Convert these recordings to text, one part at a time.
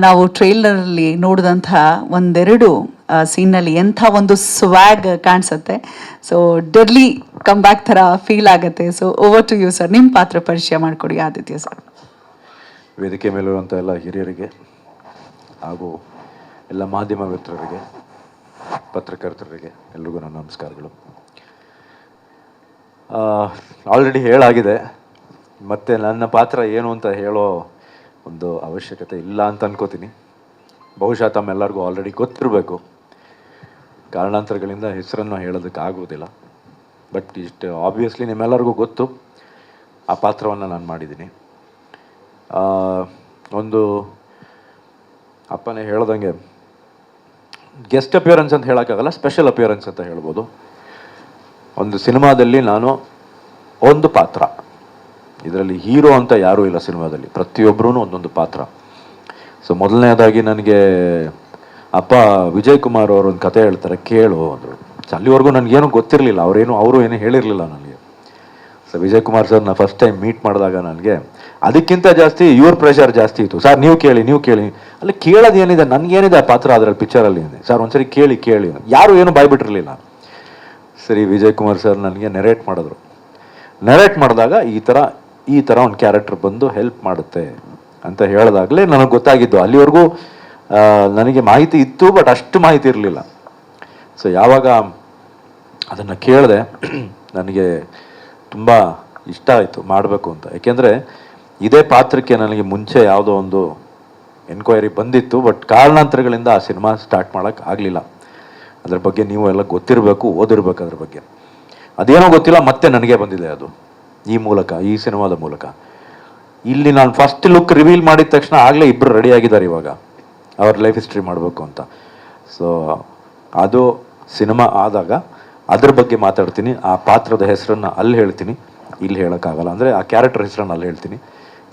ನಾವು ಟ್ರೈಲರಲ್ಲಿ ನೋಡಿದಂಥ ಒಂದೆರಡು ಸೀನಲ್ಲಿ ಎಂಥ ಒಂದು ಸ್ವ್ಯಾಗ್ ಕಾಣಿಸುತ್ತೆ. ಸೊ ಡೆಡ್ಲಿ ಕಮ್ ಬ್ಯಾಕ್ ಥರ ಫೀಲ್ ಆಗುತ್ತೆ. So over to you sir, ನಿಮ್ಮ ಪಾತ್ರ ಪರಿಚಯ ಮಾಡಿಕೊಡಿ ಆದಿತ್ಯ ಸರ್. ವೇದಿಕೆ ಮೇಲಿರುವಂಥ ಎಲ್ಲ ಹಿರಿಯರಿಗೆ ಹಾಗೂ ಎಲ್ಲ ಮಾಧ್ಯಮ ಮಿತ್ರರಿಗೆ, ಪತ್ರಕರ್ತರಿಗೆ ಎಲ್ರಿಗೂ ನನ್ನ ನಮಸ್ಕಾರಗಳು. ಆಲ್ರೆಡಿ ಹೇಳಾಗಿದೆ, ಮತ್ತು ನನ್ನ ಪಾತ್ರ ಏನು ಅಂತ ಹೇಳೋ ಒಂದು ಅವಶ್ಯಕತೆ ಇಲ್ಲ ಅಂತ ಅನ್ಕೋತೀನಿ. ಬಹುಶಃ ತಮ್ಮೆಲ್ಲರಿಗೂ ಆಲ್ರೆಡಿ ಗೊತ್ತಿರಬೇಕು. ಕಾರಣಾಂತರಗಳಿಂದ ಹೆಸರನ್ನು ಹೇಳೋದಕ್ಕಾಗುವುದಿಲ್ಲ. ಬಟ್ ಇಷ್ಟು ಆಬ್ವಿಯಸ್ಲಿ ನಿಮ್ಮೆಲ್ಲರಿಗೂ ಗೊತ್ತು ಆ ಪಾತ್ರವನ್ನು ನಾನು ಮಾಡಿದ್ದೀನಿ. ಒಂದು ಅಪ್ಪನೇ ಹೇಳ್ದಂಗೆ ಗೆಸ್ಟ್ ಅಪಿಯರೆನ್ಸ್ ಅಂತ ಹೇಳೋಕ್ಕಾಗಲ್ಲ, ಸ್ಪೆಷಲ್ ಅಪಿಯರೆನ್ಸ್ ಅಂತ ಹೇಳ್ಬೋದು. ಒಂದು ಸಿನಿಮಾದಲ್ಲಿ ನಾನು ಒಂದು ಪಾತ್ರ, ಇದರಲ್ಲಿ ಹೀರೋ ಅಂತ ಯಾರೂ ಇಲ್ಲ ಸಿನಿಮಾದಲ್ಲಿ, ಪ್ರತಿಯೊಬ್ಬರೂ ಒಂದೊಂದು ಪಾತ್ರ. ಸೊ ಮೊದಲನೇದಾಗಿ ನನಗೆ ಅಪ್ಪ ವಿಜಯ್ ಕುಮಾರ್ ಅವರು ಒಂದು ಕತೆ ಹೇಳ್ತಾರೆ, ಕೇಳು ಅಂದರು. ಅಲ್ಲಿವರೆಗೂ ನನಗೇನು ಗೊತ್ತಿರಲಿಲ್ಲ, ಅವರು ಏನು ಹೇಳಿರಲಿಲ್ಲ ನನಗೆ. ಸೊ ವಿಜಯ್ ಕುಮಾರ್ ಸರ್ ನಾನು ಫಸ್ಟ್ ಟೈಮ್ ಮೀಟ್ ಮಾಡಿದಾಗ ನನಗೆ ಅದಕ್ಕಿಂತ ಜಾಸ್ತಿ ಇವ್ರ ಪ್ರೆಷರ್ ಜಾಸ್ತಿ ಇತ್ತು. ಸರ್ ನೀವು ಕೇಳಿ ಅಲ್ಲಿ ಕೇಳೋದು ಏನಿದೆ, ನನಗೇನಿದೆ ಆ ಪಾತ್ರ ಅದರಲ್ಲಿ ಪಿಕ್ಚರಲ್ಲಿ ಇದೆ ಸರ್, ಒಂದ್ಸರಿ ಕೇಳಿ ಯಾರು ಏನು ಬಾಯ್ಬಿಟ್ಟಿರಲಿಲ್ಲ. ಸರಿ ವಿಜಯ್ ಕುಮಾರ್ ಸರ್ ನನಗೆ ನೆರೇಟ್ ಮಾಡಿದ್ರು. ನೆರೇಟ್ ಮಾಡಿದಾಗ ಈ ಥರ ಒಂದು ಕ್ಯಾರೆಕ್ಟರ್ ಬಂದು ಹೆಲ್ಪ್ ಮಾಡುತ್ತೆ ಅಂತ ಹೇಳಿದಾಗಲೇ ನನಗೆ ಗೊತ್ತಾಗಿದ್ದು. ಅಲ್ಲಿವರೆಗೂ ನನಗೆ ಮಾಹಿತಿ ಇತ್ತು, ಬಟ್ ಅಷ್ಟು ಮಾಹಿತಿ ಇರಲಿಲ್ಲ. ಸೊ ಯಾವಾಗ ಅದನ್ನು ಕೇಳಿದೆ ನನಗೆ ತುಂಬ ಇಷ್ಟ ಆಯಿತು ಮಾಡಬೇಕು ಅಂತ. ಏಕೆಂದರೆ ಇದೇ ಪಾತ್ರಕ್ಕೆ ನನಗೆ ಮುಂಚೆ ಯಾವುದೋ ಒಂದು ಎನ್ಕ್ವೈರಿ ಬಂದಿತ್ತು, ಬಟ್ ಕಾರಣಾಂತರಗಳಿಂದ ಆ ಸಿನಿಮಾ ಸ್ಟಾರ್ಟ್ ಮಾಡೋಕ್ಕೆ ಆಗಲಿಲ್ಲ. ಅದ್ರ ಬಗ್ಗೆ ನೀವು ಎಲ್ಲ ಗೊತ್ತಿರಬೇಕು, ಓದಿರ್ಬೇಕು ಅದ್ರ ಬಗ್ಗೆ. ಅದೇನೋ ಗೊತ್ತಿಲ್ಲ, ಮತ್ತೆ ನನಗೆ ಬಂದಿದೆ ಅದು ಈ ಸಿನಿಮಾದ ಮೂಲಕ. ಇಲ್ಲಿ ನಾನು ಫಸ್ಟ್ ಲುಕ್ ರಿವೀಲ್ ಮಾಡಿದ ತಕ್ಷಣ ಆಗಲೇ ಇಬ್ಬರು ರೆಡಿಯಾಗಿದ್ದಾರೆ ಇವಾಗ ಅವ್ರ ಲೈಫ್ ಹಿಸ್ಟ್ರಿ ಮಾಡಬೇಕು ಅಂತ. ಸೊ ಅದು ಸಿನಿಮಾ ಆದಾಗ ಅದ್ರ ಬಗ್ಗೆ ಮಾತಾಡ್ತೀನಿ. ಆ ಪಾತ್ರದ ಹೆಸರನ್ನು ಅಲ್ಲಿ ಹೇಳ್ತೀನಿ, ಇಲ್ಲಿ ಹೇಳೋಕ್ಕಾಗಲ್ಲ. ಅಂದರೆ ಆ ಕ್ಯಾರೆಕ್ಟರ್ ಹೆಸರನ್ನು ಅಲ್ಲಿ ಹೇಳ್ತೀನಿ.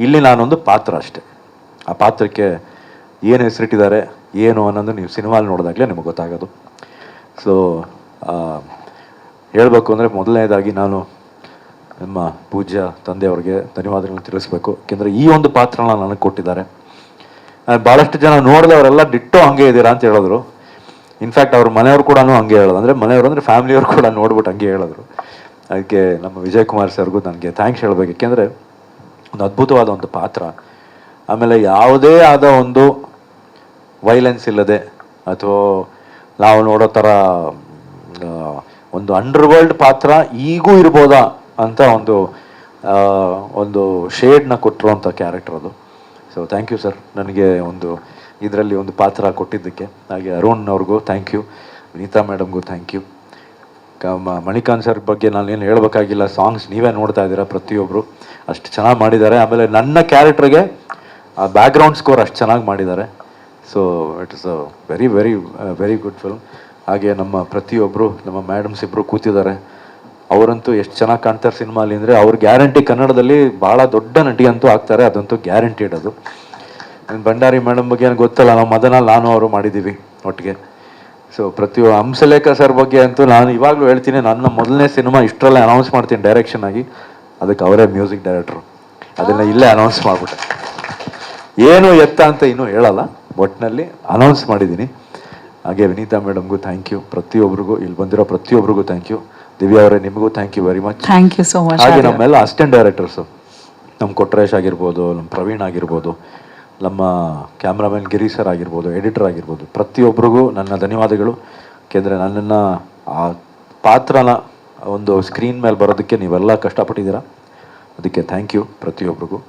ಇಲ್ಲಿ ನಾನೊಂದು ಪಾತ್ರ ಅಷ್ಟೆ. ಆ ಪಾತ್ರಕ್ಕೆ ಏನು ಹೆಸರಿಟ್ಟಿದ್ದಾರೆ ಏನು ಅನ್ನೋದು ನೀವು ಸಿನಿಮಾಲಿ ನೋಡಿದಾಗಲೇ ನಿಮಗೆ ಗೊತ್ತಾಗೋದು. ಸೊ ಹೇಳಬೇಕು ಅಂದರೆ ಮೊದಲನೇದಾಗಿ ನಾನು ನಮ್ಮ ಪೂಜ್ಯ ತಂದೆಯವ್ರಿಗೆ ಧನ್ಯವಾದಗಳನ್ನು ತಿಳಿಸ್ಬೇಕು. ಯಾಕೆಂದರೆ ಈ ಒಂದು ಪಾತ್ರನ ನನಗೆ ಕೊಟ್ಟಿದ್ದಾರೆ. ಭಾಳಷ್ಟು ಜನ ನೋಡಿದವರೆಲ್ಲ ಡಿಟ್ಟೋ ಹಂಗೆ ಇದ್ದೀರಾ ಅಂತ ಹೇಳಿದ್ರು. ಇನ್ಫ್ಯಾಕ್ಟ್ ಅವ್ರ ಮನೆಯವ್ರು ಕೂಡ ಹಂಗೆ ಹೇಳೋದು, ಅಂದರೆ ಮನೆಯವರು ಅಂದರೆ ಫ್ಯಾಮಿಲಿಯವ್ರು ಕೂಡ ನೋಡ್ಬಿಟ್ಟು ಹಂಗೆ ಹೇಳಿದ್ರು. ಅದಕ್ಕೆ ನಮ್ಮ ವಿಜಯ್ ಕುಮಾರ್ ಸರ್ಗೂ ನನಗೆ ಥ್ಯಾಂಕ್ಸ್ ಹೇಳಬೇಕು. ಯಾಕೆಂದರೆ ಒಂದು ಅದ್ಭುತವಾದ ಒಂದು ಪಾತ್ರ. ಆಮೇಲೆ ಯಾವುದೇ ಆದ ಒಂದು ವೈಲೆನ್ಸ್ ಇಲ್ಲದೆ ಅಥವಾ ನಾವು ನೋಡೋ ಥರ ಒಂದು ಅಂಡರ್ ವರ್ಲ್ಡ್ ಪಾತ್ರ ಈಗೂ ಇರ್ಬೋದಾ ಅಂತ ಒಂದು ಶೇಡ್ನ ಕೊಟ್ಟಿರುವಂಥ ಕ್ಯಾರೆಕ್ಟರ್ ಅದು. ಸೊ ಥ್ಯಾಂಕ್ ಯು ಸರ್, ನನಗೆ ಇದರಲ್ಲಿ ಒಂದು ಪಾತ್ರ ಕೊಟ್ಟಿದ್ದಕ್ಕೆ. ಹಾಗೆ ಅರುಣ್ ಅವ್ರಿಗೂ ಥ್ಯಾಂಕ್ ಯು, ವಿನೀತಾ ಮೇಡಮ್ಗೂ ಥ್ಯಾಂಕ್ ಯು. ಮಣಿಕಾಂತ್ ಸರ್ ಬಗ್ಗೆ ನಾನೇನು ಹೇಳಬೇಕಾಗಿಲ್ಲ, ಸಾಂಗ್ಸ್ ನೀವೇ ನೋಡ್ತಾ ಇದ್ದೀರಾ, ಪ್ರತಿಯೊಬ್ಬರು ಅಷ್ಟು ಚೆನ್ನಾಗಿ ಮಾಡಿದ್ದಾರೆ. ಆಮೇಲೆ ನನ್ನ ಕ್ಯಾರೆಕ್ಟ್ರಿಗೆ ಆ ಬ್ಯಾಕ್ಗ್ರೌಂಡ್ ಸ್ಕೋರ್ ಅಷ್ಟು ಚೆನ್ನಾಗಿ ಮಾಡಿದ್ದಾರೆ. So it is a very very very good film. ಹಾಗೆ ನಮ್ಮ ಪ್ರತಿಯೊಬ್ಬರು ನಮ್ಮ ಮೇಡಮ್ಸ್ ಇಬ್ಬರು ಕೂತಿದ್ದಾರೆ, ಅವರಂತೂ ಎಷ್ಟು ಚೆನ್ನಾಗಿ ಕಾಣ್ತಾರೆ ಸಿನಿಮಾಲಿ ಅಂದರೆ ಅವ್ರ ಗ್ಯಾರಂಟಿ ಕನ್ನಡದಲ್ಲಿ ಭಾಳ ದೊಡ್ಡ ನಟಿ ಅಂತೂ ಆಗ್ತಾರೆ, ಅದಂತೂ ಗ್ಯಾರಂಟಿಡ್. ಅದು ಭಂಡಾರಿ ಮೇಡಮ್ ಬಗ್ಗೆ ಏನು ಗೊತ್ತಲ್ಲ, ನಾವು ಮದನಲ್ಲಿ ನಾನು ಅವರು ಮಾಡಿದ್ದೀವಿ ಒಟ್ಟಿಗೆ. ಸೊ ಹಂಸಲೇಖ ಸರ್ ಬಗ್ಗೆ ಅಂತೂ ನಾನು ಇವಾಗಲೂ ಹೇಳ್ತೀನಿ, ನನ್ನ ಮೊದಲನೇ ಸಿನಿಮಾ ಇಷ್ಟರಲ್ಲೇ ಅನೌನ್ಸ್ ಮಾಡ್ತೀನಿ ಡೈರೆಕ್ಷನ್ ಆಗಿ, ಅದಕ್ಕೆ ಅವರೇ ಮ್ಯೂಸಿಕ್ ಡೈರೆಕ್ಟ್ರು. ಅದನ್ನು ಇಲ್ಲೇ ಅನೌನ್ಸ್ ಮಾಡಿಬಿಟ್ಟೆ. ಏನು ಎತ್ತ ಅಂತ ಇನ್ನೂ ಹೇಳಲ್ಲ, ಒಟ್ಟಿನಲ್ಲಿ ಅನೌನ್ಸ್ ಮಾಡಿದ್ದೀನಿ. ಹಾಗೆ ವಿನೀತಾ ಮೇಡಮ್ಗೂ ಥ್ಯಾಂಕ್ ಯು, ಪ್ರತಿಯೊಬ್ಬರಿಗೂ ಇಲ್ಲಿ ಬಂದಿರೋ ಪ್ರತಿಯೊಬ್ಬರಿಗೂ ಥ್ಯಾಂಕ್ ಯು. ದಿವ್ಯಾ ಅವರೇ ನಿಮಗೂ thank you very much. Thank you so much. ಹಾಗೆ ನಮ್ಮೆಲ್ಲ ಅಸಿಸ್ಟೆಂಟ್ ಡೈರೆಕ್ಟರ್ಸು, ನಮ್ಮ ಕೊಟ್ರೇಶ್ ಆಗಿರ್ಬೋದು, ನಮ್ಮ ಪ್ರವೀಣ್ ಆಗಿರ್ಬೋದು, ನಮ್ಮ ಕ್ಯಾಮ್ರಾಮನ್ ಗಿರಿ ಸರ್ ಆಗಿರ್ಬೋದು, ಎಡಿಟರ್ ಆಗಿರ್ಬೋದು, ಪ್ರತಿಯೊಬ್ಬರಿಗೂ ನನ್ನ ಧನ್ಯವಾದಗಳು. ಏಕೆಂದರೆ ನನ್ನನ್ನು ಆ ಪಾತ್ರನ ಒಂದು ಸ್ಕ್ರೀನ್ ಮೇಲೆ ಬರೋದಕ್ಕೆ ನೀವೆಲ್ಲ ಕಷ್ಟಪಟ್ಟಿದ್ದೀರಾ, ಅದಕ್ಕೆ ಥ್ಯಾಂಕ್ ಯು ಪ್ರತಿಯೊಬ್ಬರಿಗೂ.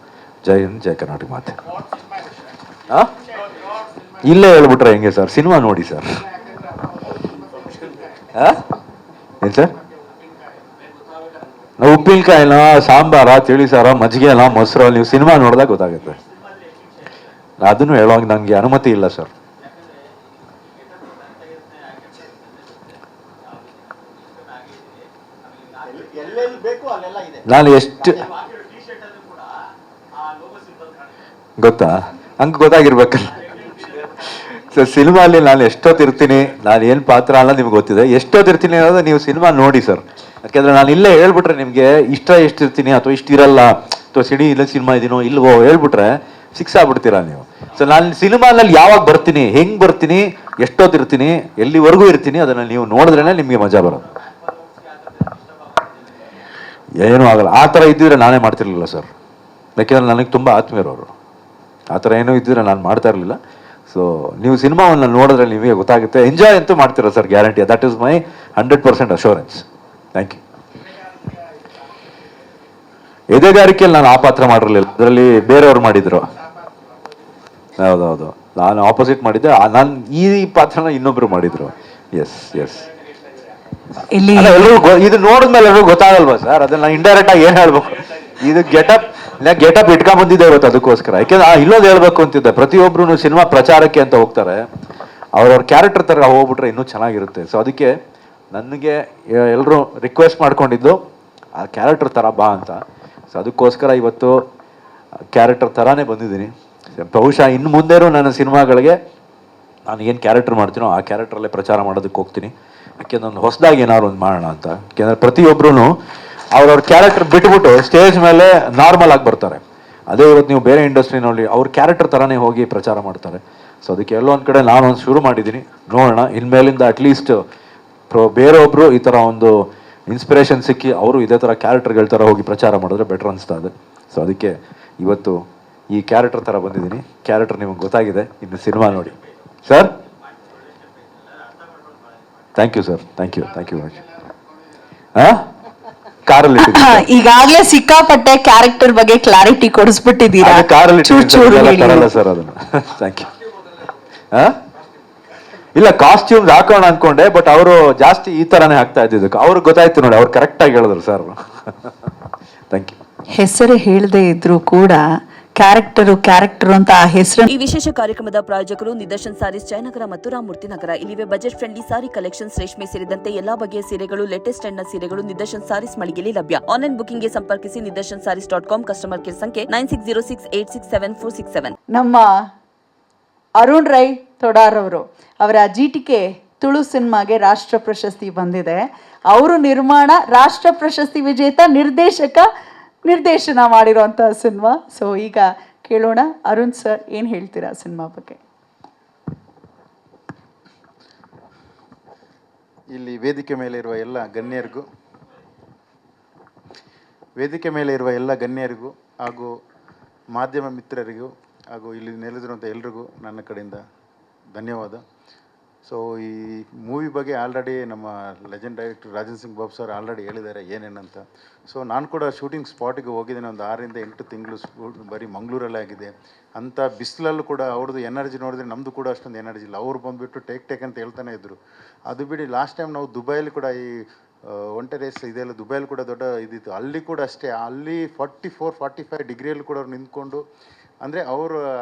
ಜೈ ಹಿಂದ್, ಜೈ ಕರ್ನಾಟಕ ಮಾತೆ. ಇಲ್ಲೇ ಹೇಳ್ಬಿಟ್ರೆ ಹೆಂಗೆ ಸರ್, ಸಿನಿಮಾ ನೋಡಿ ಸರ್. ಏನು ಸರ್, ಉಪ್ಪಿನಕಾಯಿನ, ಸಾಂಬಾರ, ತಿಳಿ ಸಾರ, ಮಜ್ಜಿಗೆನ, ಮೊಸರು, ನೀವು ಸಿನಿಮಾ ನೋಡಿದಾಗ ಗೊತ್ತಾಗುತ್ತೆ. ಅದನ್ನು ಹೇಳುವಾಗ ನನಗೆ ಅನುಮತಿ ಇಲ್ಲ ಸರ್. ನಾನು ಎಷ್ಟು ಗೊತ್ತಾ, ಹಂಗೆ ಗೊತ್ತಾಗಿರ್ಬೇಕಲ್ಲ. ಸೊ ಸಿನಿಮಾಲಿ ನಾನು ಎಷ್ಟೊತ್ತಿರ್ತೀನಿ, ನಾನು ಏನು ಪಾತ್ರ ಅಲ್ಲ ನಿಮ್ಗೆ ಗೊತ್ತಿದೆ, ಎಷ್ಟೊತ್ತಿರ್ತೀನಿ ಅನ್ನೋದು ನೀವು ಸಿನಿಮಾ ನೋಡಿ ಸರ್. ಯಾಕೆಂದರೆ ನಾನು ಇಲ್ಲೇ ಹೇಳ್ಬಿಟ್ರೆ ನಿಮಗೆ ಎಷ್ಟಿರ್ತೀನಿ ಅಥವಾ ಇಷ್ಟಿರಲ್ಲ ಅಥವಾ ಸಿಡಿ ಇಲ್ಲ ಸಿನಿಮಾ ಇದೀನೋ ಇಲ್ವೋ ಹೇಳ್ಬಿಟ್ರೆ ಸಿಕ್ಸ್ ಆಗ್ಬಿಡ್ತೀರಾ ನೀವು. ಸೊ ನಾನು ಸಿನಿಮಾನಲ್ಲಿ ಯಾವಾಗ ಬರ್ತೀನಿ, ಹೆಂಗ್ ಬರ್ತೀನಿ, ಎಷ್ಟೊತ್ತಿರ್ತೀನಿ, ಎಲ್ಲಿವರೆಗೂ ಇರ್ತೀನಿ, ಅದನ್ನ ನೀವು ನೋಡಿದ್ರೇನೆ ನಿಮಗೆ ಮಜಾ ಬರೋದು. ಏನೂ ಆಗಲ್ಲ. ಆ ಥರ ಇದ್ದಿದ್ರೆ ನಾನೇ ಮಾಡ್ತಿರ್ಲಿಲ್ಲ ಸರ್. ಯಾಕೆಂದ್ರೆ ನನಗೆ ತುಂಬ ಆತ್ಮೀಯರವರು. ಆ ಥರ ಏನೂ ಇದ್ದಿದ್ರೆ ನಾನು ಮಾಡ್ತಾ ಇರಲಿಲ್ಲ. ಸೊ ನೀವು ಸಿನಿಮಾವನ್ನು ನೋಡಿದ್ರೆ ನಿಮಗೆ ಗೊತ್ತಾಗುತ್ತೆ. ಎಂಜಾಯ್ ಅಂತೂ ಮಾಡ್ತೀರಾ sir, guarantee. That is my 100% assurance. Thank you. ಎದೆಗಾರಿಕೆಯಲ್ಲಿ ನಾನು ಆ ಪಾತ್ರ ಮಾಡಿರಲಿಲ್ಲ, ಅದರಲ್ಲಿ ಬೇರೆಯವ್ರು ಮಾಡಿದ್ರು. ಹೌದೌದು, ನಾನು ಆಪೋಸಿಟ್ ಮಾಡಿದ್ದೆ. ನಾನು ಈ ಪಾತ್ರನ ಇನ್ನೊಬ್ರು ಮಾಡಿದ್ರು. Yes yes. ಇಲ್ಲಿ ಎಲ್ಲರೂ ಇದು ನೋಡಿದ್ಮೇಲೆ ಎಲ್ಲರೂ ಗೊತ್ತಾಗಲ್ವಾ ಸರ್? ಅದನ್ನ ಇಂಡೈರೆಕ್ಟ್ ಆಗಿ ಏನ್ ಹೇಳ್ಬೇಕು, ಇದು ಗೆಟಪ್ ಇಟ್ಕೊಂಡ್ ಬಂದಿದ್ದೆ ಇವತ್ತು ಅದಕ್ಕೋಸ್ಕರ. ಯಾಕೆಂದ್ರೆ ಇಲ್ಲೊಂದು ಹೇಳ್ಬೇಕು ಅಂತಿದ್ದೆ, ಪ್ರತಿಯೊಬ್ರು ಸಿನಿಮಾ ಪ್ರಚಾರಕ್ಕೆ ಅಂತ ಹೋಗ್ತಾರೆ, ಅವ್ರವ್ರ ಕ್ಯಾರೆಕ್ಟರ್ ತರ ಹೋಗ್ಬಿಟ್ರೆ ಇನ್ನೂ ಚೆನ್ನಾಗಿರುತ್ತೆ. ಸೊ ಅದಕ್ಕೆ ನನಗೆ ಎಲ್ಲರೂ ರಿಕ್ವೆಸ್ಟ್ ಮಾಡ್ಕೊಂಡಿದ್ದು ಆ ಕ್ಯಾರೆಕ್ಟರ್ ತರ ಬಾ ಅಂತ. ಸೊ ಅದಕ್ಕೋಸ್ಕರ ಇವತ್ತು ಕ್ಯಾರೆಕ್ಟರ್ ತರಾನೇ ಬಂದಿದ್ದೀನಿ. ಬಹುಶಃ ಇನ್ನು ಮುಂದೇನು ನನ್ನ ಸಿನಿಮಾಗಳಿಗೆ ನಾನು ಏನು ಕ್ಯಾರೆಕ್ಟರ್ ಮಾಡ್ತೀನೋ ಆ ಕ್ಯಾರೆಕ್ಟ್ರಲ್ಲೇ ಪ್ರಚಾರ ಮಾಡೋದಕ್ಕೆ ಹೋಗ್ತೀನಿ. ಯಾಕೆಂದ್ರೆ ಒಂದು ಹೊಸದಾಗಿ ಏನಾದ್ರು ಒಂದು ಮಾಡೋಣ ಅಂತ. ಯಾಕೆಂದ್ರೆ ಪ್ರತಿಯೊಬ್ಬರೂ ಅವ್ರವ್ರ ಕ್ಯಾರೆಕ್ಟರ್ ಬಿಟ್ಬಿಟ್ಟು ಸ್ಟೇಜ್ ಮೇಲೆ ನಾರ್ಮಲ್ ಆಗಿ ಬರ್ತಾರೆ. ಅದೇ ಇವತ್ತು ನೀವು ಬೇರೆ ಇಂಡಸ್ಟ್ರಿ ನೋಡಿ, ಅವ್ರ ಕ್ಯಾರೆಕ್ಟರ್ ಥರನೇ ಹೋಗಿ ಪ್ರಚಾರ ಮಾಡ್ತಾರೆ. ಸೊ ಅದಕ್ಕೆ ಎಲ್ಲೋ ಒಂದು ಕಡೆ ನಾನು ಒಂದು ಶುರು ಮಾಡಿದ್ದೀನಿ, ನೋಡೋಣ ಇನ್ಮೇಲಿಂದ ಅಟ್ಲೀಸ್ಟ್ ಬೇರೊಬ್ಬರು ಈ ಥರ ಒಂದು ಇನ್ಸ್ಪಿರೇಷನ್ ಸಿಕ್ಕಿ ಅವರು ಇದೇ ಥರ ಕ್ಯಾರೆಕ್ಟರ್ಗಳ ಥರ ಹೋಗಿ ಪ್ರಚಾರ ಮಾಡಿದ್ರೆ ಬೆಟರ್ ಅನಿಸ್ತಾ ಇದೆ. ಸೊ ಅದಕ್ಕೆ ಇವತ್ತು ಈ ಕ್ಯಾರೆಕ್ಟರ್ ಥರ ಬಂದಿದ್ದೀನಿ. ಕ್ಯಾರೆಕ್ಟರ್ ನಿಮಗೆ ಗೊತ್ತಾಗಿದೆ, ಇನ್ನು ಸಿನಿಮಾ ನೋಡಿ sir. Thank you sir, thank you much. ಕಾರಲ್ಲಿ ಈಗಾಗಲೇ ಸಿಕ್ಕಾಪಟ್ಟೆ ಕ್ಯಾರೆಕ್ಟರ್ ಬಗ್ಗೆ ಕ್ಲಾರಿಟಿ ಕೊಡಿಸ್ಬಿಟ್ಟಿದ್ದೀರಾ. ಕಾರಲ್ಲಿ ಸರ್ ಅದನ್ನ. Thank you. ಇಲ್ಲ, ಕಾಸ್ಟ್ಯೂಮ್ಸ್ ಹಾಕೋಣ ಅನ್ಕೊಂಡೆ, ಬಟ್ ಅವರು ಜಾಸ್ತಿ ಈ ತರಾನೇ ಹಾಕ್ತಾ ಇದ್ದಿದ್ದಕ್ಕೆ ಅವ್ರಿಗೆ ಗೊತ್ತಾಯ್ತು ನೋಡಿ, ಅವ್ರು ಕರೆಕ್ಟಾಗಿ ಹೇಳಿದ್ರು ಸರ್. Thank you. ಹೆಸರು ಹೇಳದೇ ಇದ್ರು ಕೂಡ ಕ್ಯಾರೆಕ್ಟರ್ ಅಂತ ಆ ಹೆಸರು. ಈ ವಿಶೇಷ ಕಾರ್ಯಕ್ರಮದ ಪ್ರಾಯೋಜಕರು ನಿದರ್ಶನ್ ಸಾರೀಸ್, ಜಯನಗರ ಮತ್ತು ರಾಮಮೂರ್ತಿ ನಗರ. ಇಲ್ಲಿವೆ ಬಜೆಟ್ ಫ್ರೆಂಡ್ಲಿ ಸಾರಿ ಕಲೆಕ್ಷನ್ಸ್, ರೇಷ್ಮೆ ಸೇರಿದಂತೆ ಎಲ್ಲಾ ಬಗೆಯ ಸೀರೆಗಳು, ಲೇಟೆಸ್ಟ್ ಟ್ರೆಂಡ್ ನ ಸೀರೆಗಳು ನಿದರ್ಶನ್ ಸಾರೀಸ್ ಮಳಿಗೆಯಲ್ಲಿ ಲಭ್ಯ. ಆನ್ಲೈನ್ ಬುಕಿಂಗ್ ಗೆ ಸಂಪರ್ಕಿಸಿ nidarshansarees.com. ಕಸ್ಟಮರ್ ಕೇರ್ ಸಂಖ್ಯೆ 9606867467. ನಮ್ಮ ಅರುಣ್ ರೈ ತೊಡಾರ್ ಅವರು, ಅವರ GTK ತುಳು ಸಿನಿಮಾಗೆ ರಾಷ್ಟ್ರ ಪ್ರಶಸ್ತಿ ಬಂದಿದೆ. ಅವರು ನಿರ್ಮಾಣ, ರಾಷ್ಟ್ರ ಪ್ರಶಸ್ತಿ ವಿಜೇತ ನಿರ್ದೇಶನ ಮಾಡಿರುವಂಥ ಸಿನಿಮಾ. ಸೊ ಈಗ ಕೇಳೋಣ, ಅರುಣ್ ಸರ್ ಏನು ಹೇಳ್ತೀರಾ ಸಿನಿಮಾ ಬಗ್ಗೆ? ಇಲ್ಲಿ ವೇದಿಕೆ ಮೇಲೆ ಇರುವ ಎಲ್ಲ ಗಣ್ಯರಿಗೂ ಹಾಗೂ ಮಾಧ್ಯಮ ಮಿತ್ರರಿಗೂ ಹಾಗೂ ಇಲ್ಲಿ ನೆಲೆದಿರುವಂಥ ಎಲ್ರಿಗೂ ನನ್ನ ಕಡೆಯಿಂದ ಧನ್ಯವಾದ. ಸೊ ಈ ಮೂವಿ ಬಗ್ಗೆ ಆಲ್ರೆಡಿ ನಮ್ಮ legend director Rajan Singh Babu sir already ಹೇಳಿದ್ದಾರೆ ಏನೇನಂತ. ಸೊ ನಾನು ಕೂಡ ಶೂಟಿಂಗ್ ಸ್ಪಾಟಿಗೆ ಹೋಗಿದ್ದೇನೆ. ಒಂದು 6 ರಿಂದ 8 ತಿಂಗಳು ಬರೀ ಮಂಗಳೂರಲ್ಲೇ ಆಗಿದೆ. ಅಂಥ ಬಿಸಿಲಲ್ಲೂ ಕೂಡ ಅವ್ರದ್ದು ಎನರ್ಜಿ ನೋಡಿದ್ರೆ ನಮ್ಮದು ಕೂಡ ಅಷ್ಟೊಂದು ಎನರ್ಜಿ ಇಲ್ಲ. ಅವ್ರು ಬಂದುಬಿಟ್ಟು ಟೇಕ್ ಅಂತ ಹೇಳ್ತಾನೆ ಇದ್ದರು. ಅದು ಬಿಡಿ, ಲಾಸ್ಟ್ ಟೈಮ್ ನಾವು ದುಬೈಯಲ್ಲಿ ಕೂಡ ಈ ಒಂಟೆ ರೇಸ್ ಇದೆಲ್ಲ ದುಬೈಯಲ್ಲಿ ಕೂಡ ದೊಡ್ಡ ಇದಿತ್ತು. ಅಲ್ಲಿ ಕೂಡ ಅಷ್ಟೇ, ಅಲ್ಲಿ 44-45 ಡಿಗ್ರಿಯಲ್ಲಿ ಕೂಡ ಅವ್ರು ನಿಂತ್ಕೊಂಡು, ಅಂದರೆ ಅವರ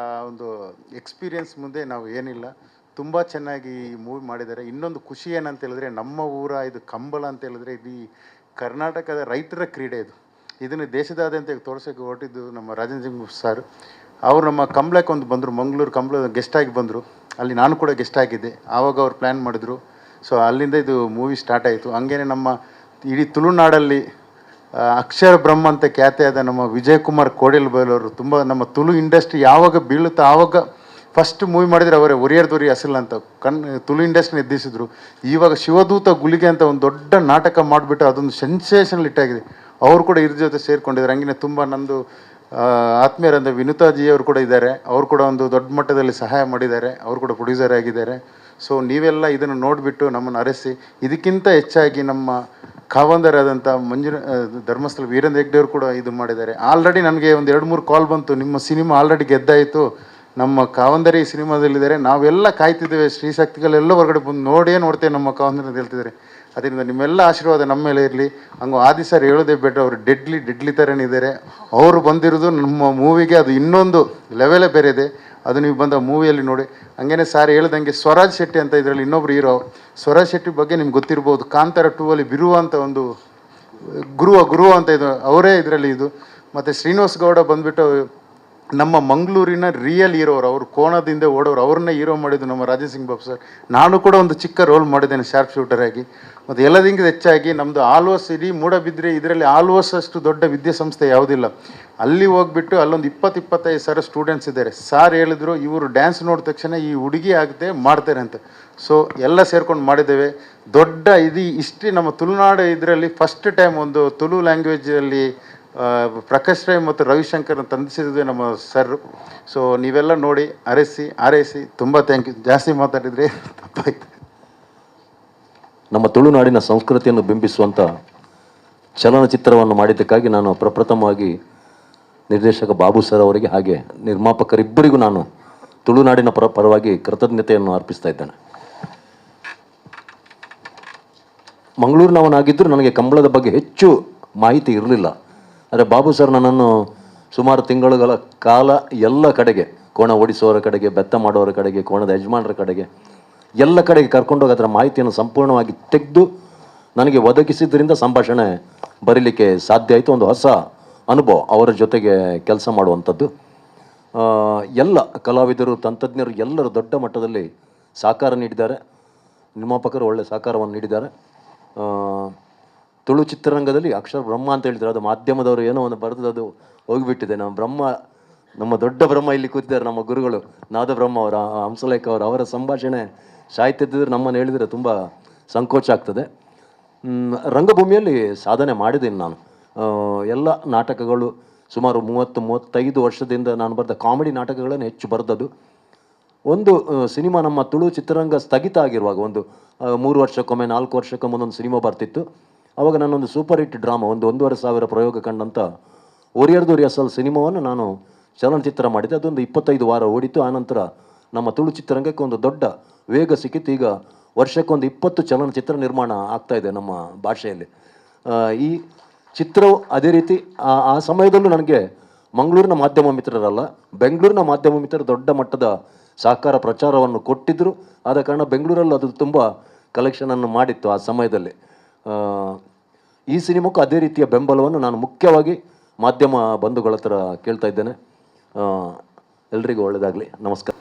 ಒಂದು ಎಕ್ಸ್ಪೀರಿಯನ್ಸ್ ಮುಂದೆ ನಾವು ಏನಿಲ್ಲ. ತುಂಬ ಚೆನ್ನಾಗಿ ಈ ಮೂವಿ ಮಾಡಿದ್ದಾರೆ. ಇನ್ನೊಂದು ಖುಷಿ ಏನಂತ ಹೇಳಿದ್ರೆ, ನಮ್ಮ ಊರ ಇದು ಕಂಬಳ ಅಂತ ಹೇಳಿದ್ರೆ ಇಡೀ ಕರ್ನಾಟಕದ ರೈತರ ಕ್ರೀಡೆ ಇದು. ಇದನ್ನು ದೇಶದಾದ್ಯಂತ ತೋರಿಸೋಕ್ಕೆ ಹೊರಟಿದ್ದು ನಮ್ಮ ರಾಜನ್ ಸಿಂಗ್ ಸರ್. ಅವರು ನಮ್ಮ ಕಂಬಳಕ್ಕೆ ಒಂದು ಬಂದರು, ಮಂಗಳೂರು ಕಂಬಳ ಗೆಸ್ಟಾಗಿ ಬಂದರು. ಅಲ್ಲಿ ನಾನು ಕೂಡ ಗೆಸ್ಟ್ ಆಗಿದ್ದೆ. ಆವಾಗ ಅವ್ರು ಪ್ಲ್ಯಾನ್ ಮಾಡಿದ್ರು. ಸೊ ಅಲ್ಲಿಂದ ಇದು ಮೂವಿ ಸ್ಟಾರ್ಟ್ ಆಯಿತು. ಹಂಗೇ ನಮ್ಮ ಇಡೀ ತುಳುನಾಡಲ್ಲಿ ಅಕ್ಷರ ಬ್ರಹ್ಮ ಅಂತ ಖ್ಯಾತಿಯಾದ ನಮ್ಮ ವಿಜಯ್ ಕುಮಾರ್ ಕೋಡೆಲ್ ಬೈಲವರು, ತುಂಬ ನಮ್ಮ ತುಳು ಇಂಡಸ್ಟ್ರಿ ಯಾವಾಗ ಬೀಳುತ್ತಾ ಆವಾಗ ಫಸ್ಟ್ ಮೂವಿ ಮಾಡಿದರೆ ಅವರೇ, ಒರಿಯರ್ದೊರಿ ಅಸಲ್ ಅಂತ ತುಳು ಇಂಡಸ್ಟ್ರಿನ ಎದ್ದಿಸಿದ್ರು. ಇವಾಗ ಶಿವದೂತ ಗುಳಿಗೆ ಅಂತ ಒಂದು ದೊಡ್ಡ ನಾಟಕ ಮಾಡಿಬಿಟ್ಟು ಅದೊಂದು ಸೆನ್ಸೇಷನಲ್ ಹಿಟ್ಟಾಗಿದೆ. ಅವರು ಕೂಡ ಇದ್ರ ಜೊತೆ ಸೇರಿಕೊಂಡಿದ್ದಾರೆ. ಹಂಗೆ ತುಂಬ ನಂದು ಆತ್ಮೀಯರಂದ ವಿನುತಾಜಿಯವರು ಕೂಡ ಇದ್ದಾರೆ. ಅವರು ಕೂಡ ಒಂದು ದೊಡ್ಡ ಮಟ್ಟದಲ್ಲಿ ಸಹಾಯ ಮಾಡಿದ್ದಾರೆ. ಅವರು ಕೂಡ ಪ್ರೊಡ್ಯೂಸರ್ ಆಗಿದ್ದಾರೆ. ಸೊ ನೀವೆಲ್ಲ ಇದನ್ನು ನೋಡಿಬಿಟ್ಟು ನಮ್ಮನ್ನು ಅರಸಿ, ಇದಕ್ಕಿಂತ ಹೆಚ್ಚಾಗಿ ನಮ್ಮ ಕಾವಂದರಾದಂಥ ಧರ್ಮಸ್ಥಳ ವೀರೇಂದ್ರ ಹೆಗ್ಡೆ ಅವರು ಕೂಡ ಇದು ಮಾಡಿದ್ದಾರೆ. ಆಲ್ರೆಡಿ ನನಗೆ ಒಂದು 2-3 ಕಾಲ್ ಬಂತು, ನಿಮ್ಮ ಸಿನಿಮಾ ಆಲ್ರೆಡಿ ಗೆದ್ದಾಯಿತು, ನಮ್ಮ ಕಾವಂದರಿ ಸಿನಿಮಾದಲ್ಲಿದ್ದಾರೆ, ನಾವೆಲ್ಲ ಕಾಯ್ತಿದ್ದೇವೆ, ಶ್ರೀಶಕ್ತಿಗಳೆಲ್ಲ ಹೊರಗಡೆ ಬಂದು ನೋಡ್ತೇವೆ ನಮ್ಮ ಕಾವಂದರಿ ಅಂತ ಹೇಳ್ತಿದ್ದಾರೆ. ಅದರಿಂದ ನಿಮ್ಮೆಲ್ಲ ಆಶೀರ್ವಾದ ನಮ್ಮ ಮೇಲೆ ಇರಲಿ. ಹಂಗೆ ಆದಿ ಸರ್ ಹೇಳೋದೇ ಬೆಟ್ರ್, ಅವರು ಡೆಡ್ಲಿ ಥರನೇ ಇದ್ದಾರೆ. ಅವರು ಬಂದಿರೋದು ನಮ್ಮ ಮೂವಿಗೆ ಅದು ಇನ್ನೊಂದು ಲೆವೆಲೇ ಬೇರೆ ಇದೆ. ಅದು ನೀವು ಬಂದ ಮೂವಿಯಲ್ಲಿ ನೋಡಿ. ಹಂಗೇನೆ ಸಾರ್ ಹೇಳ್ದಂಗೆ ಸ್ವರಾಜ್ ಶೆಟ್ಟಿ ಅಂತ ಇದರಲ್ಲಿ ಇನ್ನೊಬ್ರು ಹೀರೋ. ಸ್ವರಾಜ್ ಶೆಟ್ಟಿ ಬಗ್ಗೆ ನಿಮ್ಗೆ ಗೊತ್ತಿರ್ಬೋದು, ಕಾಂತಾರ 2 ಅಲ್ಲಿ ಬಿರುವ ಅಂತ ಒಂದು ಗುರುವ ಅಂತ ಇದು ಅವರೇ ಇದರಲ್ಲಿ ಇದು. ಮತ್ತು ಶ್ರೀನಿವಾಸ್ ಗೌಡ ಬಂದುಬಿಟ್ಟು ನಮ್ಮ ಮಂಗಳೂರಿನ ರಿಯಲ್ ಹೀರೋರು, ಅವರು ಕೋಣದಿಂದ ಓಡೋರು, ಅವ್ರನ್ನೇ ಹೀರೋ ಮಾಡಿದ್ದು ನಮ್ಮ ರಾಜೇಶ್ ಬಾಬು ಸರ್. ನಾನು ಕೂಡ ಒಂದು ಚಿಕ್ಕ ರೋಲ್ ಮಾಡಿದ್ದೇನೆ ಶಾರ್ಪ್ ಶೂಟರ್ ಆಗಿ. ಮತ್ತು ಎಲ್ಲದಕ್ಕಿಂತ ಹೆಚ್ಚಾಗಿ ನಮ್ಮದು ಆಲ್ವಾಸ್ ಇಡೀ ಮೂಡಬಿದ್ರೆ ಇದರಲ್ಲಿ ಆಲ್ವಾಸ್ ಅಷ್ಟು ದೊಡ್ಡ ವಿದ್ಯಾಸಂಸ್ಥೆ ಯಾವುದಿಲ್ಲ. ಅಲ್ಲಿ ಹೋಗ್ಬಿಟ್ಟು ಅಲ್ಲೊಂದು 20-25 ಸಾವಿರ ಸ್ಟೂಡೆಂಟ್ಸ್ ಇದ್ದಾರೆ. ಸಾರ್ ಹೇಳಿದ್ರು ಇವರು ಡ್ಯಾನ್ಸ್ ನೋಡಿದ ತಕ್ಷಣ ಈ ಹುಡುಗಿ ಆಗದೆ ಮಾಡ್ತಾರೆ ಅಂತ. ಸೊ ಎಲ್ಲ ಸೇರ್ಕೊಂಡು ಮಾಡಿದ್ದೇವೆ. ದೊಡ್ಡ ಇದು ಇಷ್ಟು ನಮ್ಮ ತುಳುನಾಡು ಇದರಲ್ಲಿ ಫಸ್ಟ್ ಟೈಮ್ ಒಂದು ತುಳು ಲ್ಯಾಂಗ್ವೇಜಲ್ಲಿ ಪ್ರಕಾಶ್ ರೈ ಮತ್ತು ರವಿಶಂಕರ್ ತಂದಿಸಿದ್ವಿ ನಮ್ಮ ಸರ್. ಸೊ ನೀವೆಲ್ಲ ನೋಡಿ ಆರೈಸಿ ತುಂಬ ಥ್ಯಾಂಕ್ ಯು. ಜಾಸ್ತಿ ಮಾತಾಡಿದರೆ ತಪ್ಪಾಯ್ತು. ನಮ್ಮ ತುಳುನಾಡಿನ ಸಂಸ್ಕೃತಿಯನ್ನು ಬಿಂಬಿಸುವಂಥ ಚಲನಚಿತ್ರವನ್ನು ಮಾಡಿದ್ದಕ್ಕಾಗಿ ನಾನು ಪ್ರಪ್ರಥಮವಾಗಿ ನಿರ್ದೇಶಕ ಬಾಬು ಸರ್ ಅವರಿಗೆ ಹಾಗೆ ನಿರ್ಮಾಪಕರಿಬ್ಬರಿಗೂ ನಾನು ತುಳುನಾಡಿನ ಪರವಾಗಿ ಕೃತಜ್ಞತೆಯನ್ನು ಅರ್ಪಿಸ್ತಾ ಇದ್ದೇನೆ. ಮಂಗಳೂರಿನವನಾಗಿದ್ದರೂ ನನಗೆ ಕಂಬಳದ ಬಗ್ಗೆ ಹೆಚ್ಚು ಮಾಹಿತಿ ಇರಲಿಲ್ಲ. ಆದರೆ ಬಾಬು ಸರ್ ನನ್ನನ್ನು ಸುಮಾರು ತಿಂಗಳುಗಳ ಕಾಲ ಎಲ್ಲ ಕಡೆಗೆ, ಕೋಣ ಓಡಿಸುವವರ ಕಡೆಗೆ, ಬೆತ್ತ ಮಾಡುವವರ ಕಡೆಗೆ, ಕೋಣದ ಯಜಮಾನರ ಕಡೆಗೆ, ಎಲ್ಲ ಕಡೆಗೆ ಕರ್ಕೊಂಡೋಗಿ ಅದರ ಮಾಹಿತಿಯನ್ನು ಸಂಪೂರ್ಣವಾಗಿ ತೆಗೆದು ನನಗೆ ಒದಗಿಸಿದ್ರಿಂದ ಸಂಭಾಷಣೆ ಬರೀಲಿಕ್ಕೆ ಸಾಧ್ಯ ಆಯಿತು. ಒಂದು ಹೊಸ ಅನುಭವ ಅವರ ಜೊತೆಗೆ ಕೆಲಸ ಮಾಡುವಂಥದ್ದು. ಎಲ್ಲ ಕಲಾವಿದರು, ತಂತ್ರಜ್ಞರು ಎಲ್ಲರೂ ದೊಡ್ಡ ಮಟ್ಟದಲ್ಲಿ ಸಹಕಾರ ನೀಡಿದ್ದಾರೆ. ನಿರ್ಮಾಪಕರು ಒಳ್ಳೆಯ ಸಹಕಾರವನ್ನು ನೀಡಿದ್ದಾರೆ. ತುಳು ಚಿತ್ರರಂಗದಲ್ಲಿ ಅಕ್ಷರ ಬ್ರಹ್ಮ ಅಂತ ಹೇಳ್ತಾರೆ, ಅದು ಮಾಧ್ಯಮದವರು ಏನೋ ಒಂದು ಬರೆದು ಅದು ಹೋಗಿಬಿಟ್ಟಿದೆ. ನಮ್ಮ ದೊಡ್ಡ ಬ್ರಹ್ಮ ಇಲ್ಲಿ ಕೂತಿದ್ದಾರೆ, ನಮ್ಮ ಗುರುಗಳು ನಾದ ಬ್ರಹ್ಮ ಅವರ, ಹಂಸಲೇಖ ಅವರು, ಅವರ ಸಂಭಾಷಣೆ ಸಾಹಿತ್ಯದಿದ್ರೆ ನಮ್ಮನ್ನು ಹೇಳಿದರೆ ತುಂಬ ಸಂಕೋಚ ಆಗ್ತದೆ. ರಂಗಭೂಮಿಯಲ್ಲಿ ಸಾಧನೆ ಮಾಡಿದ್ದೀನಿ ನಾನು. ಎಲ್ಲ ನಾಟಕಗಳು ಸುಮಾರು 30-35 ವರ್ಷದಿಂದ ನಾನು ಬರೆದ ಕಾಮಿಡಿ ನಾಟಕಗಳನ್ನು ಹೆಚ್ಚು ಬರೆದದ್ದು. ಒಂದು ಸಿನಿಮಾ ನಮ್ಮ ತುಳು ಚಿತ್ರರಂಗ ಸ್ಥಗಿತ ಆಗಿರುವಾಗ, ಒಂದು 3 ವರ್ಷಕ್ಕೊಮ್ಮೆ 4 ವರ್ಷಕ್ಕೊಮ್ಮೆ ಒಂದೊಂದು ಸಿನಿಮಾ ಬರ್ತಿತ್ತು. ಆವಾಗ ನಾನೊಂದು ಸೂಪರ್ ಹಿಟ್ ಡ್ರಾಮಾ, ಒಂದು 1,500 ಪ್ರಯೋಗ ಕಂಡಂಥ ಒರಿಯರ್ದು ರಿಯಸಲ್ ಸಿನಿಮಾವನ್ನು ನಾನು ಚಲನಚಿತ್ರ ಮಾಡಿದ್ದೆ. ಅದೊಂದು 25 ವಾರ ಓಡಿತು. ಆನಂತರ ನಮ್ಮ ತುಳು ಚಿತ್ರರಂಗಕ್ಕೆ ಒಂದು ದೊಡ್ಡ ವೇಗ ಸಿಕ್ಕಿತ್ತು. ಈಗ ವರ್ಷಕ್ಕೊಂದು 20 ಚಲನಚಿತ್ರ ನಿರ್ಮಾಣ ಆಗ್ತಾಯಿದೆ ನಮ್ಮ ಭಾಷೆಯಲ್ಲಿ. ಈ ಚಿತ್ರವು ಅದೇ ರೀತಿ ಆ ಸಮಯದಲ್ಲೂ ನನಗೆ ಮಂಗಳೂರಿನ ಮಾಧ್ಯಮ ಮಿತ್ರರಲ್ಲ, ಬೆಂಗಳೂರಿನ ಮಾಧ್ಯಮ ಮಿತ್ರರು ದೊಡ್ಡ ಮಟ್ಟದ ಸಹಕಾರ ಪ್ರಚಾರವನ್ನು ಕೊಟ್ಟಿದ್ದರು. ಆದ ಕಾರಣ ಬೆಂಗಳೂರಲ್ಲಿ ಅದು ತುಂಬ ಕಲೆಕ್ಷನನ್ನು ಮಾಡಿತ್ತು ಆ ಸಮಯದಲ್ಲಿ. ಈ ಸಿನಿಮಾಕ್ಕೂ ಅದೇ ರೀತಿಯ ಬೆಂಬಲವನ್ನು ನಾನು ಮುಖ್ಯವಾಗಿ ಮಾಧ್ಯಮ ಬಂಧುಗಳ ಹತ್ರ ಕೇಳ್ತಾ ಇದ್ದೇನೆ. ಎಲ್ರಿಗೂ ಒಳ್ಳೆಯದಾಗಲಿ. ನಮಸ್ಕಾರ.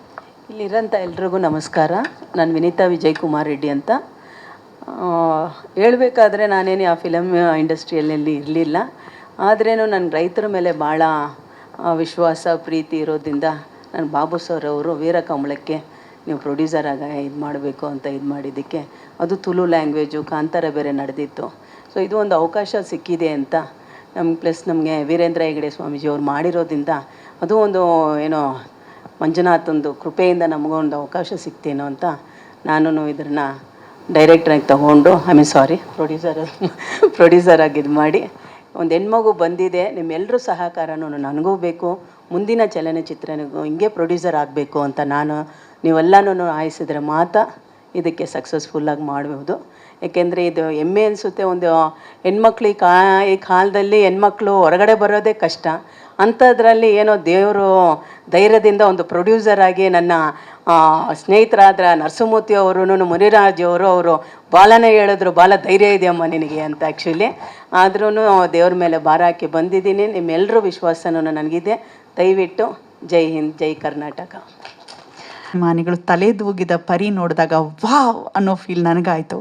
ಇಲ್ಲಿರೋಂಥ ಎಲ್ರಿಗೂ ನಮಸ್ಕಾರ. ನಾನು ವಿನೀತಾ ವಿಜಯ್ ಕುಮಾರ್ ರೆಡ್ಡಿ ಅಂತ. ಹೇಳಬೇಕಾದ್ರೆ ನಾನೇನು ಆ ಫಿಲಮ್ ಇಂಡಸ್ಟ್ರಿಯಲ್ಲಿ ಇರಲಿಲ್ಲ. ಆದ್ರೇನು ನನ್ನ ರೈತರ ಮೇಲೆ ಭಾಳ ವಿಶ್ವಾಸ ಪ್ರೀತಿ ಇರೋದ್ರಿಂದ ನಾನು ಬಾಬು ಸರ್ ಅವರು ವೀರಕಮಲಕ್ಕೆ ನೀವು ಪ್ರೊಡ್ಯೂಸರಾಗಿ ಇದು ಮಾಡಬೇಕು ಅಂತ ಇದು ಮಾಡಿದ್ದಕ್ಕೆ, ಅದು ತುಳು ಲ್ಯಾಂಗ್ವೇಜು, ಕಾಂತಾರ ಬೇರೆ ನಡೆದಿತ್ತು. ಸೊ ಇದು ಒಂದು ಅವಕಾಶ ಸಿಕ್ಕಿದೆ ಅಂತ ಪ್ಲಸ್ ನಮಗೆ ವೀರೇಂದ್ರ ಹೆಗಡೆ ಸ್ವಾಮೀಜಿಯವ್ರು ಮಾಡಿರೋದ್ರಿಂದ ಅದು ಒಂದು ಏನೋ ಮಂಜುನಾಥಂದು ಕೃಪೆಯಿಂದ ನಮಗೊಂದು ಅವಕಾಶ ಸಿಗ್ತೇನೋ ಅಂತ ನಾನು ಇದನ್ನು ಡೈರೆಕ್ಟ್ರಾಗಿ ತಗೊಂಡು ಪ್ರೊಡ್ಯೂಸರಾಗಿ ಇದು ಮಾಡಿ ಒಂದು ಹೆಣ್ಮಗು ಬಂದಿದೆ. ನಿಮ್ಮೆಲ್ಲರೂ ಸಹಕಾರನೂ ನನಗೂ ಬೇಕು. ಮುಂದಿನ ಚಲನಚಿತ್ರನಿಗೂ ಹಿಂಗೆ ಪ್ರೊಡ್ಯೂಸರ್ ಆಗಬೇಕು ಅಂತ ನೀವೆಲ್ಲನೂ ಆಯಿಸಿದ್ರೆ ಮಾತ್ರ ಇದಕ್ಕೆ ಸಕ್ಸಸ್ಫುಲ್ಲಾಗಿ ಮಾಡಬಹುದು. ಏಕೆಂದರೆ ಇದು ಹೆಮ್ಮೆ ಅನಿಸುತ್ತೆ. ಒಂದು ಹೆಣ್ಮಕ್ಳು ಈ ಕಾಲದಲ್ಲಿ ಹೆಣ್ಮಕ್ಳು ಹೊರಗಡೆ ಬರೋದೇ ಕಷ್ಟ. ಅಂಥದ್ರಲ್ಲಿ ಏನೋ ದೇವರು ಧೈರ್ಯದಿಂದ ಒಂದು ಪ್ರೊಡ್ಯೂಸರಾಗಿ ನನ್ನ ಸ್ನೇಹಿತರಾದ ನರಸಿಂಹಮೂರ್ತಿ ಅವರು, ಮುನಿರಾಜ್ ಅವರು ಬಾಲನೇ ಹೇಳಿದ್ರು, ಬಾಲ ಧೈರ್ಯ ಇದೆಯಮ್ಮ ನಿನಗೆ ಅಂತ. ಆ್ಯಕ್ಚುಲಿ ಆದ್ರೂ ದೇವ್ರ ಮೇಲೆ ಭಾರ ಹಾಕಿ ಬಂದಿದ್ದೀನಿ. ನಿಮ್ಮೆಲ್ಲರೂ ವಿಶ್ವಾಸನೂ ನನಗಿದೆ. ದಯವಿಟ್ಟು ಜೈ ಹಿಂದ್, ಜೈ ಕರ್ನಾಟಕ. ಅಭಿಮಾನಿಗಳು ತಲೆದೂಗಿದ ಪರಿ ನೋಡಿದಾಗ ವಾವ್ ಅನ್ನೋ ಫೀಲ್ ನನಗಾಯಿತು.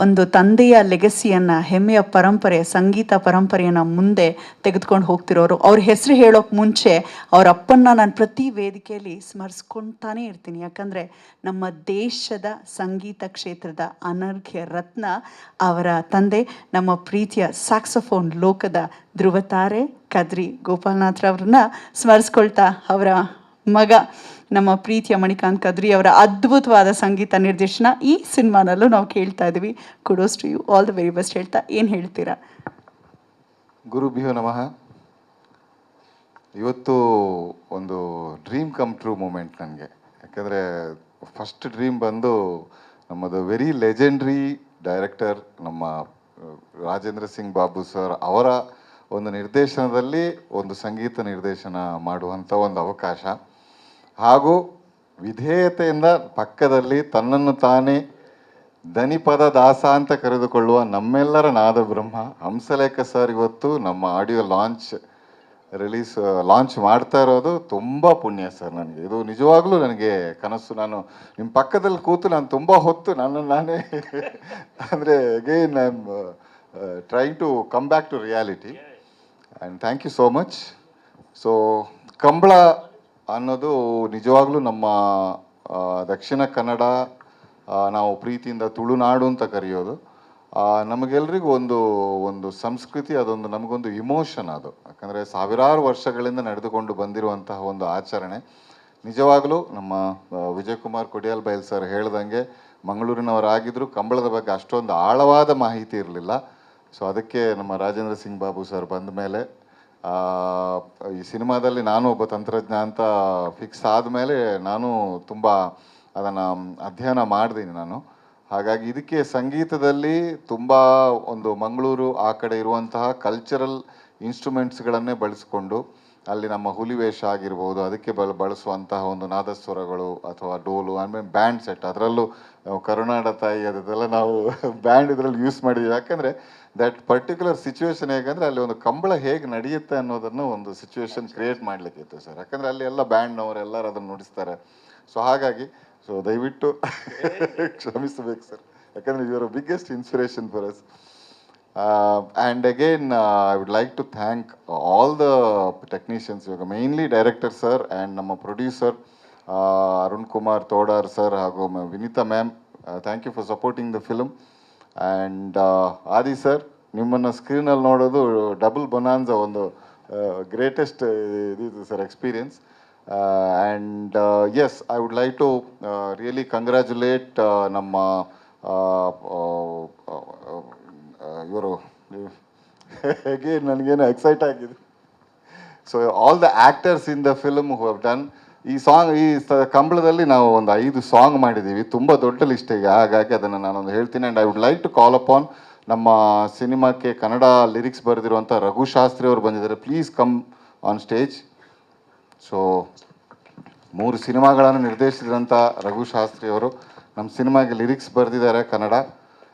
ಒಂದು ತಂದೆಯ ಲೆಗಸಿಯನ್ನು, ಹೆಮ್ಮೆಯ ಪರಂಪರೆ, ಸಂಗೀತ ಪರಂಪರೆಯನ್ನು ಮುಂದೆ ತೆಗೆದುಕೊಂಡು ಹೋಗ್ತಿರೋರು. ಅವ್ರ ಹೆಸರು ಹೇಳೋಕೆ ಮುಂಚೆ ಅವ್ರ ಅಪ್ಪನ್ನ ನಾನು ಪ್ರತಿ ವೇದಿಕೆಯಲ್ಲಿ ಸ್ಮರಿಸ್ಕೊಳ್ತಾನೆ ಇರ್ತೀನಿ. ಯಾಕಂದರೆ ನಮ್ಮ ದೇಶದ ಸಂಗೀತ ಕ್ಷೇತ್ರದ ಅನರ್ಘ್ಯ ರತ್ನ ಅವರ ತಂದೆ, ನಮ್ಮ ಪ್ರೀತಿಯ ಸ್ಯಾಕ್ಸೋಫೋನ್ ಲೋಕದ ಧ್ರುವತಾರೆ ಕದ್ರಿ ಗೋಪಾಲನಾಥ್ರವ್ರನ್ನ ಸ್ಮರಿಸ್ಕೊಳ್ತಾ, ಅವರ ಮಗ ನಮ್ಮ ಪ್ರೀತಿಯ ಮಣಿಕಾಂತ್ ಕದ್ರಿ ಅವರ ಅದ್ಭುತವಾದ ಸಂಗೀತ ನಿರ್ದೇಶನ ಈ ಸಿನಿಮಾನಲ್ಲೂ ನಾವು ಕೇಳ್ತಾ ಇದ್ದೀವಿ. Kudos to you, all the very best ಹೇಳ್ತಾ ಏನು ಹೇಳ್ತೀರಾ? ಗುರುಭ್ಯೋ ನಮಃ. ಇವತ್ತು ಒಂದು ಡ್ರೀಮ್ ಕಮ್ ಟ್ರೂ ಮೂಮೆಂಟ್ ನನಗೆ. ಯಾಕೆಂದರೆ ಫಸ್ಟ್ ಡ್ರೀಮ್ ಬಂದು ನಮ್ಮದು ವೆರಿ ಲೆಜೆಂಡ್ರಿ ಡೈರೆಕ್ಟರ್ ನಮ್ಮ ರಾಜೇಂದ್ರ ಸಿಂಗ್ ಬಾಬು ಸರ್ ಅವರ ಒಂದು ನಿರ್ದೇಶನದಲ್ಲಿ ಒಂದು ಸಂಗೀತ ನಿರ್ದೇಶನ ಮಾಡುವಂಥ ಒಂದು ಅವಕಾಶ, ಹಾಗೂ ವಿಧೇಯತೆಯಿಂದ ಪಕ್ಕದಲ್ಲಿ ತನ್ನನ್ನು ತಾನೇ ದನಿಪದ ದಾಸ ಅಂತ ಕರೆದುಕೊಳ್ಳುವ ನಮ್ಮೆಲ್ಲರ ನಾದ ಬ್ರಹ್ಮ ಹಂಸಲೇಖ ಸರ್ ಇವತ್ತು ನಮ್ಮ ಆಡಿಯೋ ಲಾಂಚ್ ಲಾಂಚ್ ಮಾಡ್ತಾ ಇರೋದು ತುಂಬ ಪುಣ್ಯ ಸರ್ ನನಗೆ. ಇದು ನಿಜವಾಗ್ಲೂ ನನಗೆ ಕನಸು. ನಾನು ನಿಮ್ಮ ಪಕ್ಕದಲ್ಲಿ ಕೂತು ನಾನು ತುಂಬ ಹೊತ್ತು ನನ್ನನ್ನು ನಾನೇ ಅಂದರೆ again I am trying to come back to reality and thank you so much. So Kambala ಅನ್ನೋದು ನಿಜವಾಗ್ಲೂ ನಮ್ಮ ದಕ್ಷಿಣ ಕನ್ನಡ ನಾವು ಪ್ರೀತಿಯಿಂದ ತುಳುನಾಡು ಅಂತ ಕರೆಯೋದು. ನಮಗೆಲ್ರಿಗೂ ಒಂದು ಸಂಸ್ಕೃತಿ, ಅದೊಂದು ನಮಗೊಂದು ಇಮೋಷನ್ ಅದು. ಯಾಕಂದರೆ ಸಾವಿರಾರು ವರ್ಷಗಳಿಂದ ನಡೆದುಕೊಂಡು ಬಂದಿರುವಂತಹ ಒಂದು ಆಚರಣೆ. ನಿಜವಾಗಲೂ ನಮ್ಮ ವಿಜಯ್ ಕುಮಾರ್ ಕೊಡಿಯಾಲ್ ಬೈಲ್ ಸರ್ ಹೇಳ್ದಂಗೆ ಮಂಗಳೂರಿನವರಾಗಿದ್ದರೂ ಕಂಬಳದ ಬಗ್ಗೆ ಅಷ್ಟೊಂದು ಆಳವಾದ ಮಾಹಿತಿ ಇರಲಿಲ್ಲ. ಸೊ ಅದಕ್ಕೆ ನಮ್ಮ ರಾಜೇಂದ್ರ ಸಿಂಗ್ ಬಾಬು ಸರ್ ಬಂದ ಮೇಲೆ ಈ ಸಿನಿಮಾದಲ್ಲಿ ನಾನು ಒಬ್ಬ ತಂತ್ರಜ್ಞ ಅಂತ ಫಿಕ್ಸ್ ಆದಮೇಲೆ ನಾನು ತುಂಬ ಅದನ್ನು ಅಧ್ಯಯನ ಮಾಡಿದ್ದೀನಿ ನಾನು. ಹಾಗಾಗಿ ಇದಕ್ಕೆ ಸಂಗೀತದಲ್ಲಿ ತುಂಬ ಒಂದು ಮಂಗಳೂರು ಆ ಕಡೆ ಇರುವಂತಹ ಕಲ್ಚರಲ್ ಇನ್ಸ್ಟ್ರೂಮೆಂಟ್ಸ್ಗಳನ್ನೇ ಬಳಸ್ಕೊಂಡು ಅಲ್ಲಿ ನಮ್ಮ ಹುಲಿವೇಷ ಆಗಿರ್ಬೋದು, ಅದಕ್ಕೆ ಬಳಸುವಂತಹ ಒಂದು ನಾದಸ್ವರಗಳು ಅಥವಾ ಡೋಲು, ಆಮೇಲೆ ಬ್ಯಾಂಡ್ ಸೆಟ್, ಅದರಲ್ಲೂ ಕರುನಾಡ ತಾಯಿ ಅದೆಲ್ಲ ನಾವು ಬ್ಯಾಂಡ್ ಇದರಲ್ಲಿ ಯೂಸ್ ಮಾಡಿದ್ದೀವಿ. ಯಾಕಂದರೆ ದಟ್ ಪರ್ಟಿಕ್ಯುಲರ್ ಸಿಚುವೇಶನ್ ಹೇಗಂದರೆ ಅಲ್ಲಿ ಒಂದು ಕಂಬಳ ಹೇಗೆ ನಡೆಯುತ್ತೆ ಅನ್ನೋದನ್ನು ಒಂದು ಸಿಚುವೇಶನ್ ಕ್ರಿಯೇಟ್ ಮಾಡಲಿಕ್ಕಿತ್ತು ಸರ್. ಯಾಕಂದರೆ ಅಲ್ಲಿ ಎಲ್ಲ ಬ್ಯಾಂಡ್ನವರು ಎಲ್ಲರೂ ಅದನ್ನು ನುಡಿಸ್ತಾರೆ. ಸೊ ಹಾಗಾಗಿ ದಯವಿಟ್ಟು ಕ್ಷಮಿಸಬೇಕು ಸರ್, ಯಾಕಂದರೆ you are biggest inspiration for us. And again I would like to thank all the technicians. ಇವಾಗ ಮೇಯ್ನ್ಲಿ ಡೈರೆಕ್ಟರ್ ಸರ್ ಆ್ಯಂಡ್ ನಮ್ಮ ಪ್ರೊಡ್ಯೂಸರ್ ಅರುಣ್ ಕುಮಾರ್ ತೋಡಾರ್ ಸರ್ ಹಾಗೂ Vineeta ma'am, thank you for supporting the film. And Adi sir, ನಿಮ್ಮನ್ನು ಸ್ಕ್ರೀನಲ್ಲಿ ನೋಡೋದು double bonanza, ಒಂದು greatest ಇದು sir experience. And yes, I would like to really congratulate ನಮ್ಮ ಇವರು again ನನಗೇನು ಎಕ್ಸೈಟ್ ಆಗಿದೆ. So all the actors in the film who have done. ಈ ಕಂಬಳದಲ್ಲಿ ನಾವು ಒಂದು 5 ಸಾಂಗ್ ಮಾಡಿದ್ದೀವಿ, ತುಂಬ ದೊಡ್ಡ ಲಿಸ್ಟಿಗೆ. ಹಾಗಾಗಿ ಅದನ್ನು ನಾನೊಂದು ಹೇಳ್ತೀನಿ. And I would like to call upon ನಮ್ಮ ಸಿನಿಮಾಕ್ಕೆ ಕನ್ನಡ ಲಿರಿಕ್ಸ್ ಬರೆದಿರುವಂಥ ರಘು ಶಾಸ್ತ್ರಿ ಅವರು ಬಂದಿದ್ದಾರೆ. Please come on stage. So 3 ಸಿನಿಮಾಗಳನ್ನು ನಿರ್ದೇಶಿಸಿದಂಥ ರಘು ಶಾಸ್ತ್ರಿ ಅವರು ನಮ್ಮ ಸಿನಿಮಾಗೆ ಲಿರಿಕ್ಸ್ ಬರೆದಿದ್ದಾರೆ ಕನ್ನಡ.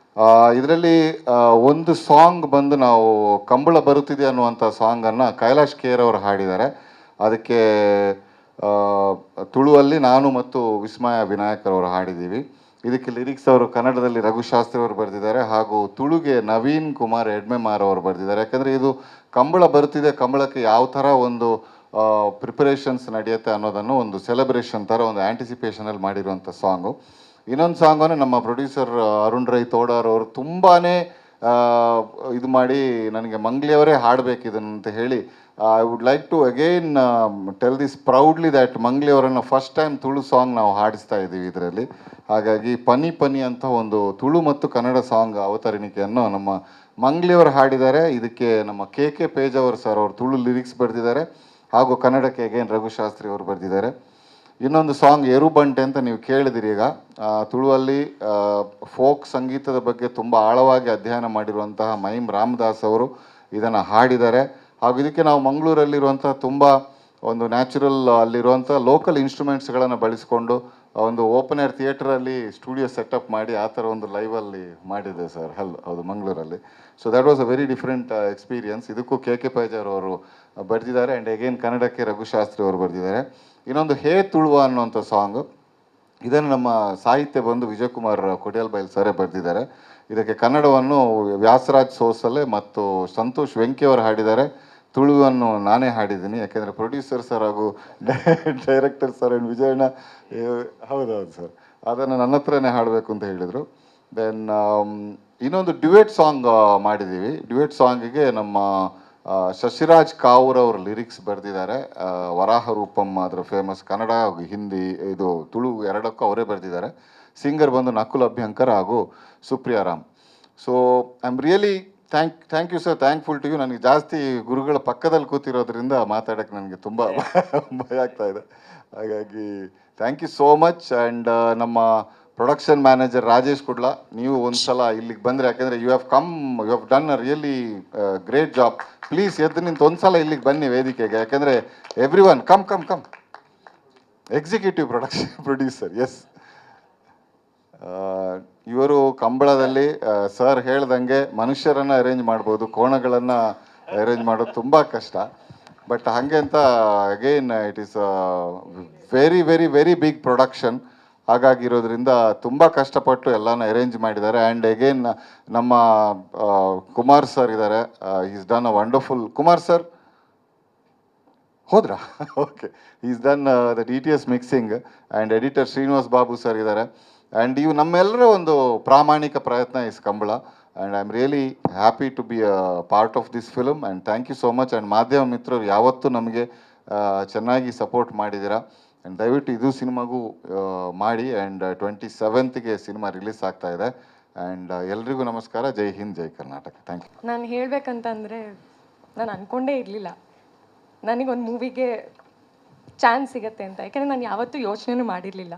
ಇದರಲ್ಲಿ ಒಂದು ಸಾಂಗ್ ಬಂದು ನಾವು ಕಂಬಳ ಬರುತ್ತಿದೆ ಅನ್ನುವಂಥ ಸಾಂಗನ್ನು ಕೈಲಾಶ್ ಖೇರ್ ಅವರು ಹಾಡಿದ್ದಾರೆ. ಅದಕ್ಕೆ ತುಳುವಲ್ಲಿ ನಾನು ಮತ್ತು ವಿಸ್ಮಯ ವಿನಾಯಕರ್ ಅವರು ಹಾಡಿದ್ದೀವಿ. ಇದಕ್ಕೆ ಲಿರಿಕ್ಸ್ ಅವರು ಕನ್ನಡದಲ್ಲಿ ರಘುಶಾಸ್ತ್ರಿ ಅವರು ಬರೆದಿದ್ದಾರೆ, ಹಾಗೂ ತುಳುಗೆ ನವೀನ್ ಕುಮಾರ್ ಎಡ್ಮೆಮಾರ್ ಅವರು ಬರೆದಿದ್ದಾರೆ. ಯಾಕಂದರೆ ಇದು ಕಂಬಳ ಬರುತ್ತಿದೆ, ಕಂಬಳಕ್ಕೆ ಯಾವ ಥರ ಒಂದು ಪ್ರಿಪರೇಷನ್ಸ್ ನಡೆಯುತ್ತೆ ಅನ್ನೋದನ್ನು ಒಂದು ಸೆಲೆಬ್ರೇಷನ್ ಥರ ಒಂದು ಆ್ಯಂಟಿಸಿಪೇಷನಲ್ಲಿ ಮಾಡಿರುವಂಥ ಸಾಂಗು. ಇನ್ನೊಂದು ಸಾಂಗನ್ನು ನಮ್ಮ ಪ್ರೊಡ್ಯೂಸರ್ ಅರುಣ್ ರೈ ತೋಡಾರ್ ಅವರು ತುಂಬಾ ಇದು ಮಾಡಿ ನನಗೆ ಮಂಗ್ಲಿಯವರೇ ಹಾಡಬೇಕು ಇದನ್ನಂತ ಹೇಳಿ, I would like to again tell this proudly that ಮಂಗ್ಲಿಯವರನ್ನು ಫಸ್ಟ್ ಟೈಮ್ ತುಳು ಸಾಂಗ್ ನಾವು ಹಾಡಿಸ್ತಾ ಇದ್ದೀವಿ ಇದರಲ್ಲಿ. ಹಾಗಾಗಿ ಪನಿ ಪನಿ ಅಂತ ಒಂದು ತುಳು ಮತ್ತು ಕನ್ನಡ ಸಾಂಗ್ ಅವತರಣಿಕೆಯನ್ನು ನಮ್ಮ ಮಂಗ್ಲಿಯವರು ಹಾಡಿದ್ದಾರೆ. ಇದಕ್ಕೆ ನಮ್ಮ ಕೆ ಪೇಜಾವರ್ ಸರ್ ಅವರು ತುಳು ಲಿರಿಕ್ಸ್ ಬರೆದಿದ್ದಾರೆ, ಹಾಗೂ ಕನ್ನಡಕ್ಕೆ ಅಗೇನ್ ರಘುಶಾಸ್ತ್ರಿ ಅವರು ಬರೆದಿದ್ದಾರೆ. ಇನ್ನೊಂದು ಸಾಂಗ್ ಎರು ಬಂಟೆ ಅಂತ ನೀವು ಕೇಳಿದಿರಿ. ಈಗ ತುಳುವಲ್ಲಿ ಫೋಕ್ ಸಂಗೀತದ ಬಗ್ಗೆ ತುಂಬ ಆಳವಾಗಿ ಅಧ್ಯಯನ ಮಾಡಿರುವಂತಹ ಮಹಿಮ್ ರಾಮದಾಸ್ ಅವರು ಇದನ್ನು ಹಾಡಿದ್ದಾರೆ. ಹಾಗೂ ಇದಕ್ಕೆ ನಾವು ಮಂಗಳೂರಲ್ಲಿರುವಂಥ ತುಂಬ ಒಂದು ನ್ಯಾಚುರಲ್ ಅಲ್ಲಿರುವಂಥ ಲೋಕಲ್ ಇನ್ಸ್ಟ್ರೂಮೆಂಟ್ಸ್ಗಳನ್ನು ಬಳಸಿಕೊಂಡು ಒಂದು ಓಪನ್ ಏರ್ ಥಿಯೇಟ್ರಲ್ಲಿ ಸ್ಟುಡಿಯೋ ಸೆಟಪ್ ಮಾಡಿ ಆ ಥರ ಒಂದು ಲೈವಲ್ಲಿ ಮಾಡಿದೆ ಸರ್. ಹೌದು, ಮಂಗಳೂರಲ್ಲಿ. So that was a very different experience. ಇದಕ್ಕೂ ಕೆ ಪೈಜಾರ್ ಅವರು ಬರೆದಿದ್ದಾರೆ, ಆ್ಯಂಡ್ ಅಗೇನ್ ಕನ್ನಡಕ್ಕೆ ರಘುಶಾಸ್ತ್ರಿ ಅವರು ಬರೆದಿದ್ದಾರೆ. ಇನ್ನೊಂದು ಹೇ ತುಳುವ ಅನ್ನುವಂಥ ಸಾಂಗು, ಇದನ್ನು ನಮ್ಮ ಸಾಹಿತ್ಯ ಬಂದು ವಿಜಯ್ ಕುಮಾರ್ ಕೊಡಿಯಾಲ್ ಬೈಲ್ ಸರೇ ಬರೆದಿದ್ದಾರೆ. ಇದಕ್ಕೆ ಕನ್ನಡವನ್ನು ವ್ಯಾಸರಾಜ್ ಸೋಸಲೆ ಮತ್ತು ಸಂತೋಷ್ ವೆಂಕಿಯವರು ಹಾಡಿದ್ದಾರೆ. ತುಳುವನ್ನು ನಾನೇ ಹಾಡಿದ್ದೀನಿ, ಯಾಕೆಂದರೆ ಪ್ರೊಡ್ಯೂಸರ್ ಸರ್ ಹಾಗೂ ಡೈರೆಕ್ಟರ್ ಸರ್ ಆ್ಯಂಡ್ ವಿಜಯಣ್ಣ ಹೌದೌದು ಸರ್ ಅದನ್ನು ನನ್ನ ಹತ್ರನೇ ಹಾಡಬೇಕು ಅಂತ ಹೇಳಿದರು. ದೆನ್ ಇನ್ನೊಂದು ಡ್ಯುಯೆಟ್ ಸಾಂಗ್ ಮಾಡಿದ್ದೀವಿ. ಡ್ಯುಯೆಟ್ ಸಾಂಗಿಗೆ ನಮ್ಮ ಶಶಿರಾಜ್ ಕಾವೂರ್ ಅವರು ಲಿರಿಕ್ಸ್ ಬರೆದಿದ್ದಾರೆ. ವರಾಹ ರೂಪಂ ಅದರ ಫೇಮಸ್ ಕನ್ನಡ ಹಾಗೂ ಹಿಂದಿ, ಇದು ತುಳು ಎರಡಕ್ಕೂ ಅವರೇ ಬರೆದಿದ್ದಾರೆ. ಸಿಂಗರ್ ಬಂದು ನಕುಲ್ ಅಭ್ಯಂಕರ್ ಹಾಗೂ Supriya Ram. So I am really thank you sir, thankful to you. ನನಗೆ ಜಾಸ್ತಿ ಗುರುಗಳ ಪಕ್ಕದಲ್ಲಿ ಕೂತಿರೋದ್ರಿಂದ ಮಾತಾಡೋಕ್ಕೆ ನನಗೆ ತುಂಬ ಭಯ ಆಗ್ತಾ ಇದೆ. ಹಾಗಾಗಿ thank you so much. And ನಮ್ಮ ಪ್ರೊಡಕ್ಷನ್ ಮ್ಯಾನೇಜರ್ ರಾಜೇಶ್ ಕುಡ್ಲ, ನೀವು ಒಂದು ಸಲ ಇಲ್ಲಿಗೆ ಬಂದರೆ, ಯಾಕೆಂದರೆ you have done a really great job. Please ಎದ್ದು ನಿಂತು ಒಂದು ಸಲ ಇಲ್ಲಿಗೆ ಬನ್ನಿ ವೇದಿಕೆಗೆ, ಯಾಕೆಂದರೆ everyone come executive producer. Yes, ಇವರು ಕಂಬಳದಲ್ಲಿ ಸರ್ ಹೇಳ್ದಂಗೆ ಮನುಷ್ಯರನ್ನು ಅರೇಂಜ್ ಮಾಡ್ಬೋದು, ಕೋಣಗಳನ್ನು ಅರೇಂಜ್ ಮಾಡೋದು ತುಂಬ ಕಷ್ಟ. ಬಟ್ ಹಾಗೆ ಅಂತ again it is very very very big production. ಹಾಗಾಗಿರೋದ್ರಿಂದ ತುಂಬ ಕಷ್ಟಪಟ್ಟು ಎಲ್ಲನೂ ಅರೇಂಜ್ ಮಾಡಿದ್ದಾರೆ. ಆ್ಯಂಡ್ ಅಗೈನ್ ನಮ್ಮ ಕುಮಾರ್ ಸರ್ ಇದ್ದಾರೆ. Is done a wonderful. Kumar sir ಹೋದ್ರಾ? Okay, is done the DTS mixing. And editor Srinivas Babu sir ಇದ್ದಾರೆ. ಆ್ಯಂಡ್ ಇವು ನಮ್ಮೆಲ್ಲರ ಒಂದು ಪ್ರಾಮಾಣಿಕ ಪ್ರಯತ್ನ is Kambala. And I am really happy to be a part of this film. And thank you so much. And ಮಾಧ್ಯಮ ಮಿತ್ರರು ಯಾವತ್ತೂ ನಮಗೆ ಚೆನ್ನಾಗಿ ಸಪೋರ್ಟ್ ಮಾಡಿದ್ದೀರಾ. ಆ್ಯಂಡ್ ದಯವಿಟ್ಟು ಇದು ಸಿನಿಮಾಗೂ ಮಾಡಿ. ಆ್ಯಂಡ್ 27ಗೆ ಸಿನಿಮಾ ರಿಲೀಸ್ ಆಗ್ತಾ ಇದೆ. ಆ್ಯಂಡ್ ಎಲ್ರಿಗೂ ನಮಸ್ಕಾರ. ಜೈ ಹಿಂದ್, ಜೈ ಕರ್ನಾಟಕ. Thank you. ನಾನು ಹೇಳಬೇಕಂತಂದರೆ, ನಾನು ಅಂದ್ಕೊಂಡೇ ಇರಲಿಲ್ಲ ನನಗೊಂದು ಮೂವಿಗೆ ಚಾನ್ಸ್ ಸಿಗತ್ತೆ ಅಂತ. ಯಾಕೆಂದರೆ ನಾನು ಯಾವತ್ತೂ ಯೋಚನೆನೂ ಮಾಡಿರಲಿಲ್ಲ.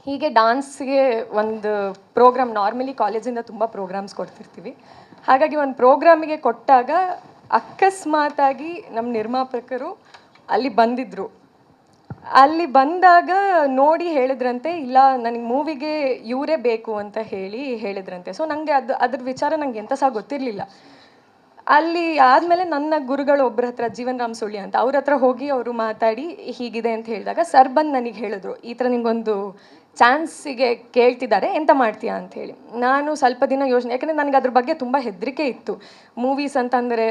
ಹೀಗೆ ಡಾನ್ಸ್ಗೆ ಒಂದು ಪ್ರೋಗ್ರಾಮ್, ನಾರ್ಮಲಿ ಕಾಲೇಜಿಂದ ತುಂಬ ಪ್ರೋಗ್ರಾಮ್ಸ್ ಕೊಡ್ತಿರ್ತೀವಿ. ಹಾಗಾಗಿ ಒಂದು ಪ್ರೋಗ್ರಾಮಿಗೆ ಕೊಟ್ಟಾಗ ಅಕಸ್ಮಾತಾಗಿ ನಮ್ಮ ನಿರ್ಮಾಪಕರು ಅಲ್ಲಿ ಬಂದಿದ್ದರು. ಅಲ್ಲಿ ಬಂದಾಗ ನೋಡಿ ಹೇಳಿದ್ರಂತೆ, ಇಲ್ಲ ನನಗೆ ಮೂವಿಗೆ ಇವರೇ ಬೇಕು ಅಂತ ಹೇಳಿದ್ರಂತೆ. ಸೊ ನನಗೆ ಅದ್ರ ವಿಚಾರ ನನಗೆ ಎಂತ ಸಹ ಗೊತ್ತಿರಲಿಲ್ಲ. ಅಲ್ಲಿ ಆದಮೇಲೆ ನನ್ನ ಗುರುಗಳು ಒಬ್ಬರ ಹತ್ರ, ಜೀವನ್ ರಾಮ್ ಸುಳ್ಳಿ ಅಂತ, ಅವ್ರ ಹತ್ರ ಹೋಗಿ ಅವರು ಮಾತಾಡಿ ಹೀಗಿದೆ ಅಂತ ಹೇಳಿದಾಗ ಸರ್ ಬಂದು ನನಗೆ ಹೇಳಿದ್ರು, ಈ ಥರ ನಿಂಗೊಂದು ಚಾನ್ಸಿಗೆ ಕೇಳ್ತಿದ್ದಾರೆ, ಎಂತ ಮಾಡ್ತೀಯಾ ಅಂಥೇಳಿ. ನಾನು ಸ್ವಲ್ಪ ದಿನ ಯೋಚನೆ, ಯಾಕಂದರೆ ನನಗೆ ಅದ್ರ ಬಗ್ಗೆ ತುಂಬ ಹೆದರಿಕೆ ಇತ್ತು. ಮೂವೀಸ್ ಅಂತಂದರೆ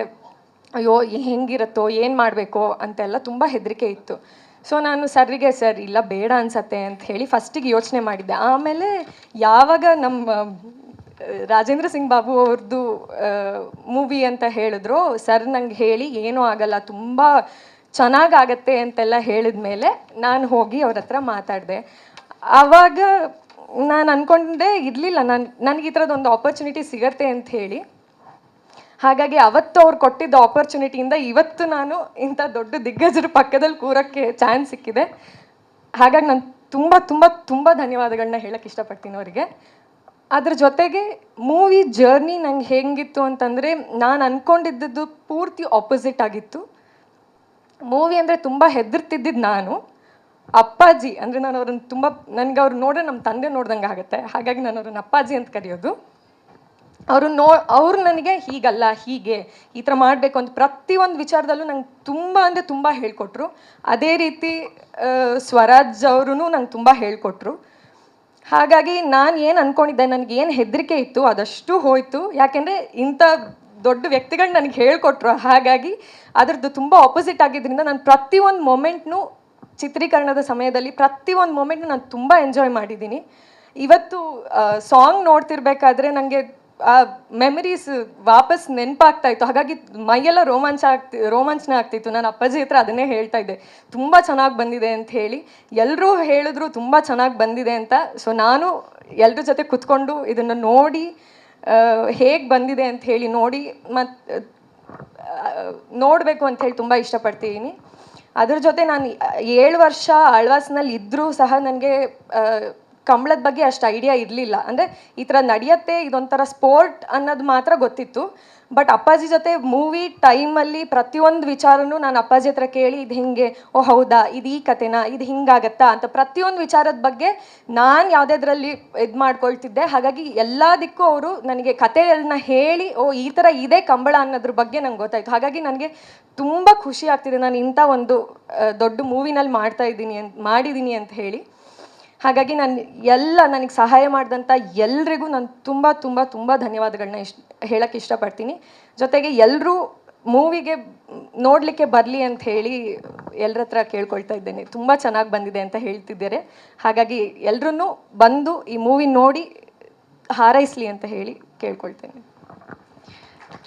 ಅಯ್ಯೋ ಹೆಂಗಿರುತ್ತೋ, ಏನು ಮಾಡಬೇಕೋ ಅಂತೆಲ್ಲ ತುಂಬ ಹೆದರಿಕೆ ಇತ್ತು. ಸೊ ನಾನು ಸರ್ರಿಗೆ, ಸರ್ ಇಲ್ಲ ಬೇಡ ಅನ್ಸತ್ತೆ ಅಂತ ಹೇಳಿ ಫಸ್ಟಿಗೆ ಯೋಚನೆ ಮಾಡಿದ್ದೆ. ಆಮೇಲೆ ಯಾವಾಗ ನಮ್ಮ ರಾಜೇಂದ್ರ ಸಿಂಗ್ ಬಾಬು ಅವ್ರದ್ದು ಮೂವಿ ಅಂತ ಹೇಳಿದ್ರು, ಸರ್ ನಂಗೆ ಹೇಳಿ ಏನೂ ಆಗಲ್ಲ, ತುಂಬ ಚೆನ್ನಾಗಾಗತ್ತೆ ಅಂತೆಲ್ಲ ಹೇಳಿದ ಮೇಲೆ ನಾನು ಹೋಗಿ ಅವ್ರ ಹತ್ರ ಮಾತಾಡಿದೆ. ಆವಾಗ ನಾನು ಅಂದ್ಕೊಂಡೇ ಇರಲಿಲ್ಲ ನನಗೆ ಈ ಥರದೊಂದು ಆಪರ್ಚುನಿಟಿ ಸಿಗತ್ತೆ ಅಂತ ಹೇಳಿ. ಹಾಗಾಗಿ ಅವತ್ತು ಅವ್ರು ಕೊಟ್ಟಿದ್ದ ಆಪರ್ಚುನಿಟಿಯಿಂದ ಇವತ್ತು ನಾನು ಇಂಥ ದೊಡ್ಡ ದಿಗ್ಗಜರ ಪಕ್ಕದಲ್ಲಿ ಕೂರೋಕ್ಕೆ ಚಾನ್ಸ್ ಸಿಕ್ಕಿದೆ. ಹಾಗಾಗಿ ನಾನು ತುಂಬ ತುಂಬ ತುಂಬ ಧನ್ಯವಾದಗಳನ್ನ ಹೇಳಕ್ಕೆ ಇಷ್ಟಪಡ್ತೀನಿ ಅವರಿಗೆ. ಅದ್ರ ಜೊತೆಗೆ ಮೂವಿ ಜರ್ನಿ ನಂಗೆ ಹೆಂಗಿತ್ತು ಅಂತಂದರೆ, ನಾನು ಅಂದ್ಕೊಂಡಿದ್ದು ಪೂರ್ತಿ ಆಪೋಸಿಟ್ ಆಗಿತ್ತು. ಮೂವಿ ಅಂದರೆ ತುಂಬ ಹೆದರ್ತಿದ್ದಿದ್ದು ನಾನು. ಅಪ್ಪಾಜಿ ಅಂದರೆ ನಾನು ಅವ್ರನ್ನ ತುಂಬ, ನನಗೆ ಅವ್ರು ನೋಡ್ರೆ ನಮ್ಮ ತಂದೆ ನೋಡ್ದಂಗೆ ಆಗುತ್ತೆ. ಹಾಗಾಗಿ ನಾನು ಅವ್ರನ್ನ ಅಪ್ಪಾಜಿ ಅಂತ ಕರೆಯೋದು. ಅವ್ರು ನನಗೆ ಹೀಗಲ್ಲ, ಹೀಗೆ ಈ ಥರ ಮಾಡಬೇಕು ಅಂತ ಪ್ರತಿಯೊಂದು ವಿಚಾರದಲ್ಲೂ ನಂಗೆ ತುಂಬ ಅಂದರೆ ತುಂಬ ಹೇಳ್ಕೊಟ್ರು. ಅದೇ ರೀತಿ ಸ್ವರಾಜ್ ಅವರು ನಂಗೆ ತುಂಬ ಹೇಳ್ಕೊಟ್ರು. ಹಾಗಾಗಿ ನಾನು ಏನು ಅಂದ್ಕೊಂಡಿದ್ದೆ, ನನಗೇನು ಹೆದರಿಕೆ ಇತ್ತು ಅದಷ್ಟು ಹೋಯಿತು. ಯಾಕೆಂದರೆ ಇಂಥ ದೊಡ್ಡ ವ್ಯಕ್ತಿಗಳು ನನಗೆ ಹೇಳ್ಕೊಟ್ರು. ಹಾಗಾಗಿ ಅದರದ್ದು ತುಂಬ ಆಪೋಸಿಟ್ ಆಗಿದ್ದರಿಂದ ನಾನು ಪ್ರತಿಯೊಂದು ಮೊಮೆಂಟ್ನೂ, ಚಿತ್ರೀಕರಣದ ಸಮಯದಲ್ಲಿ ಪ್ರತಿಯೊಂದು ಮೊಮೆಂಟ್ನು ನಾನು ತುಂಬ ಎಂಜಾಯ್ ಮಾಡಿದ್ದೀನಿ. ಇವತ್ತು ಸಾಂಗ್ ನೋಡ್ತಿರ್ಬೇಕಾದ್ರೆ ನನಗೆ ಆ ಮೆಮರೀಸ್ ವಾಪಸ್ ನೆನಪಾಗ್ತಾ ಇತ್ತು. ಹಾಗಾಗಿ ಮೈಯೆಲ್ಲ ರೋಮಾಂಚನ ಆಗ್ತಿತ್ತು. ನಾನು ಅಪ್ಪಾಜಿ ಹತ್ರ ಅದನ್ನೇ ಹೇಳ್ತಾ ಇದ್ದೆ, ತುಂಬ ಚೆನ್ನಾಗಿ ಬಂದಿದೆ ಅಂತ ಹೇಳಿ. ಎಲ್ಲರೂ ಹೇಳಿದ್ರು ತುಂಬ ಚೆನ್ನಾಗಿ ಬಂದಿದೆ ಅಂತ. ಸೊ ನಾನು ಎಲ್ಲರ ಜೊತೆ ಕುತ್ಕೊಂಡು ಇದನ್ನು ನೋಡಿ ಹೇಗೆ ಬಂದಿದೆ ಅಂತ ಹೇಳಿ ನೋಡಿ ಮತ್ತು ನೋಡಬೇಕು ಅಂತ ಹೇಳಿ ತುಂಬ ಇಷ್ಟಪಡ್ತೀನಿ. ಅದ್ರ ಜೊತೆ ನಾನು 7 ವರ್ಷ ಆಳ್ವಾಸ್ನಲ್ಲಿ ಇದ್ದರೂ ಸಹ ನನಗೆ ಕಂಬಳದ ಬಗ್ಗೆ ಅಷ್ಟು ಐಡಿಯಾ ಇರಲಿಲ್ಲ. ಅಂದರೆ ಈ ಥರ ನಡೆಯುತ್ತೆ, ಇದೊಂಥರ ಸ್ಪೋರ್ಟ್ ಅನ್ನೋದು ಮಾತ್ರ ಗೊತ್ತಿತ್ತು. ಬಟ್ ಅಪ್ಪಾಜಿ ಜೊತೆ ಮೂವಿ ಟೈಮಲ್ಲಿ ಪ್ರತಿಯೊಂದು ವಿಚಾರನೂ ನಾನು ಅಪ್ಪಾಜಿ ಹತ್ರ ಕೇಳಿ, ಇದು ಹಿಂಗೆ, ಓ ಹೌದಾ, ಇದು ಈ ಕತೆನಾ, ಇದು ಹಿಂಗಾಗತ್ತಾ ಅಂತ ಪ್ರತಿಯೊಂದು ವಿಚಾರದ ಬಗ್ಗೆ ನಾನು ಯಾವುದಾದ್ರಲ್ಲಿ ಇದು ಮಾಡ್ಕೊಳ್ತಿದ್ದೆ. ಹಾಗಾಗಿ ಎಲ್ಲದಕ್ಕೂ ಅವರು ನನಗೆ ಕತೆಗಳನ್ನ ಹೇಳಿ, ಓ ಈ ಥರ ಇದೆ ಕಂಬಳ ಅನ್ನೋದ್ರ ಬಗ್ಗೆ ನಂಗೆ ಗೊತ್ತಾಯಿತು. ಹಾಗಾಗಿ ನನಗೆ ತುಂಬ ಖುಷಿ ಆಗ್ತಿದೆ, ನಾನು ಇಂಥ ಒಂದು ದೊಡ್ಡ ಮೂವಿನಲ್ಲಿ ಮಾಡಿದ್ದೀನಿ ಅಂತ ಹೇಳಿ. ಹಾಗಾಗಿ ನನಗೆ ಸಹಾಯ ಮಾಡಿದಂಥ ಎಲ್ರಿಗೂ ನಾನು ತುಂಬ ತುಂಬ ತುಂಬ ಧನ್ಯವಾದಗಳನ್ನ ಹೇಳಕ್ಕೆ ಇಷ್ಟಪಡ್ತೀನಿ. ಜೊತೆಗೆ ಎಲ್ಲರೂ ಮೂವಿಗೆ ನೋಡಲಿಕ್ಕೆ ಬರಲಿ ಅಂತ ಹೇಳಿ ಎಲ್ಲರ ಹತ್ರ ಕೇಳ್ಕೊಳ್ತಾ ಇದ್ದೇನೆ. ತುಂಬ ಚೆನ್ನಾಗಿ ಬಂದಿದೆ ಅಂತ ಹೇಳ್ತಿದ್ದಾರೆ. ಹಾಗಾಗಿ ಎಲ್ಲರೂ ಬಂದು ಈ ಮೂವಿ ನೋಡಿ ಹಾರೈಸಲಿ ಅಂತ ಹೇಳಿ ಕೇಳ್ಕೊಳ್ತೇನೆ.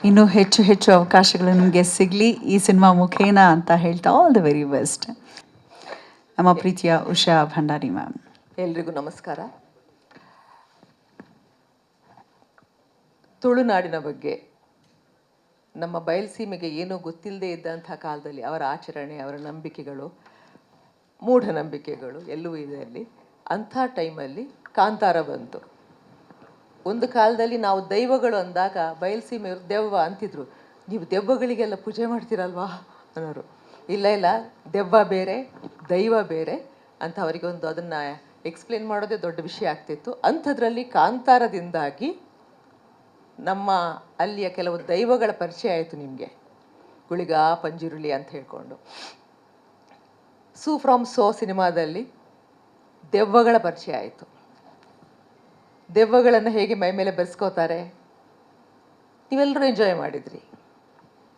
ಇನ್ನೂ ಹೆಚ್ಚು ಹೆಚ್ಚು ಅವಕಾಶಗಳು ನಿಮಗೆ ಸಿಗಲಿ ಈ ಸಿನಿಮಾ ಮುಖೇನ ಅಂತ ಹೇಳ್ತಾ ಆಲ್ ದ ವೆರಿ ಬೆಸ್ಟ್. ನಮ್ಮ ಪ್ರೀತಿಯ ಉಷಾ ಭಂಡಾರಿ ಮ್ಯಾಮ್. ಎಲ್ರಿಗೂ ನಮಸ್ಕಾರ. ತುಳುನಾಡಿನ ಬಗ್ಗೆ, ನಮ್ಮ ಬಯಲುಸೀಮೆಗೆ ಏನೂ ಗೊತ್ತಿಲ್ಲದೆ ಇದ್ದಂಥ ಕಾಲದಲ್ಲಿ ಅವರ ಆಚರಣೆ, ಅವರ ನಂಬಿಕೆಗಳು, ಮೂಢನಂಬಿಕೆಗಳು ಎಲ್ಲವೂ ಇದೆ ಅಲ್ಲಿ. ಅಂಥ ಟೈಮಲ್ಲಿ ಕಾಂತಾರ ಬಂತು. ಒಂದು ಕಾಲದಲ್ಲಿ ನಾವು ದೈವಗಳು ಅಂದಾಗ ಬಯಲುಸೀಮೆಯವರು ದೆವ್ವ ಅಂತಿದ್ರು. ನೀವು ದೆವ್ವಗಳಿಗೆಲ್ಲ ಪೂಜೆ ಮಾಡ್ತೀರಲ್ವಾ ಅನ್ನೋರು. ಇಲ್ಲ ದೆವ್ವ ಬೇರೆ, ದೈವ ಬೇರೆ ಅಂತ ಅವರಿಗೆ ಅದನ್ನು ಎಕ್ಸ್ಪ್ಲೇನ್ ಮಾಡೋದೇ ದೊಡ್ಡ ವಿಷಯ ಆಗ್ತಿತ್ತು. ಅಂಥದ್ರಲ್ಲಿ ಕಾಂತಾರದಿಂದಾಗಿ ನಮ್ಮ ಅಲ್ಲಿಯ ಕೆಲವು ದೈವಗಳ ಪರಿಚಯ ಆಯಿತು ನಿಮಗೆ. ಗುಳಿಗ ಪಂಜಿರುಳಿ ಅಂತ ಹೇಳ್ಕೊಂಡು. ಸೂ ಫ್ರಮ್ ಸೋ ಸಿನಿಮಾದಲ್ಲಿ ದೆವ್ವಗಳ ಪರಿಚಯ ಆಯಿತು. ದೆವ್ವಗಳನ್ನು ಹೇಗೆ ಮೈ ಮೇಲೆ ಬೆರೆಸ್ಕೋತಾರೆ ನೀವೆಲ್ಲರೂ ಎಂಜಾಯ್ ಮಾಡಿದ್ರಿ.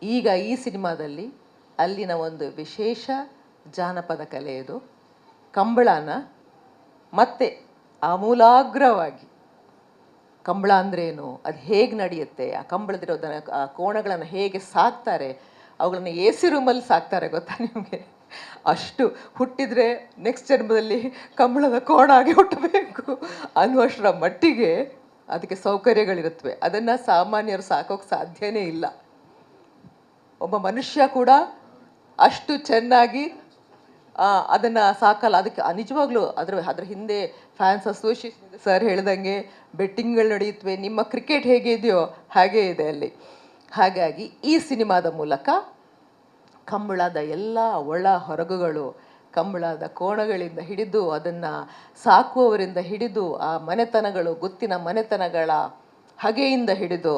ಈಗ ಈ ಸಿನಿಮಾದಲ್ಲಿ ಅಲ್ಲಿನ ಒಂದು ವಿಶೇಷ ಜಾನಪದ ಕಲೆ ಇದು. ಕಂಬಳನ ಮತ್ತೆ ಆಮೂಲಾಗ್ರವಾಗಿ, ಕಂಬಳ ಅಂದ್ರೇನು, ಅದು ಹೇಗೆ ನಡೆಯುತ್ತೆ, ಆ ಕಂಬಳದಿರೋದನ್ನು, ಆ ಕೋಣಗಳನ್ನು ಹೇಗೆ ಸಾಕ್ತಾರೆ, ಅವುಗಳನ್ನ ಎ ಸಿ ರೂಮಲ್ಲಿ ಸಾಕ್ತಾರೆ ಗೊತ್ತಾ ನಿಮಗೆ? ಅಷ್ಟು ಹುಟ್ಟಿದರೆ ನೆಕ್ಸ್ಟ್ ಜನ್ಮದಲ್ಲಿ ಕಂಬಳದ ಕೋಣ ಆಗಿ ಹುಟ್ಟಬೇಕು ಅನ್ನುವಷ್ಟರ ಮಟ್ಟಿಗೆ ಅದಕ್ಕೆ ಸೌಕರ್ಯಗಳಿರುತ್ತವೆ. ಅದನ್ನು ಸಾಮಾನ್ಯರು ಸಾಕೋಕ್ಕೆ ಸಾಧ್ಯನೇ ಇಲ್ಲ. ಒಬ್ಬ ಮನುಷ್ಯ ಕೂಡ ಅಷ್ಟು ಚೆನ್ನಾಗಿ ಅದನ್ನು ಸಾಕಲ್ಲ. ಅದಕ್ಕೆ ನಿಜವಾಗ್ಲೂ ಅದ್ರ ಹಿಂದೆ ಫ್ಯಾನ್ಸ್ ಅಸೋಸಿಯೇಷನ್ ಸರ್ ಹೇಳ್ದಂಗೆ ಬೆಟ್ಟಿಂಗ್ಗಳು ನಡೆಯುತ್ತವೆ. ನಿಮ್ಮ ಕ್ರಿಕೆಟ್ ಹೇಗೆ ಇದೆಯೋ ಹಾಗೇ ಇದೆ ಅಲ್ಲಿ. ಹಾಗಾಗಿ ಈ ಸಿನಿಮಾದ ಮೂಲಕ ಕಂಬಳದ ಎಲ್ಲ ಒಳ ಹೊರಗುಗಳು, ಕಂಬಳದ ಕೋಣಗಳಿಂದ ಹಿಡಿದು ಅದನ್ನು ಸಾಕುವವರಿಂದ ಹಿಡಿದು ಆ ಮನೆತನಗಳು, ಗುತ್ತಿನ ಮನೆತನಗಳ ಹಗೆಯಿಂದ ಹಿಡಿದು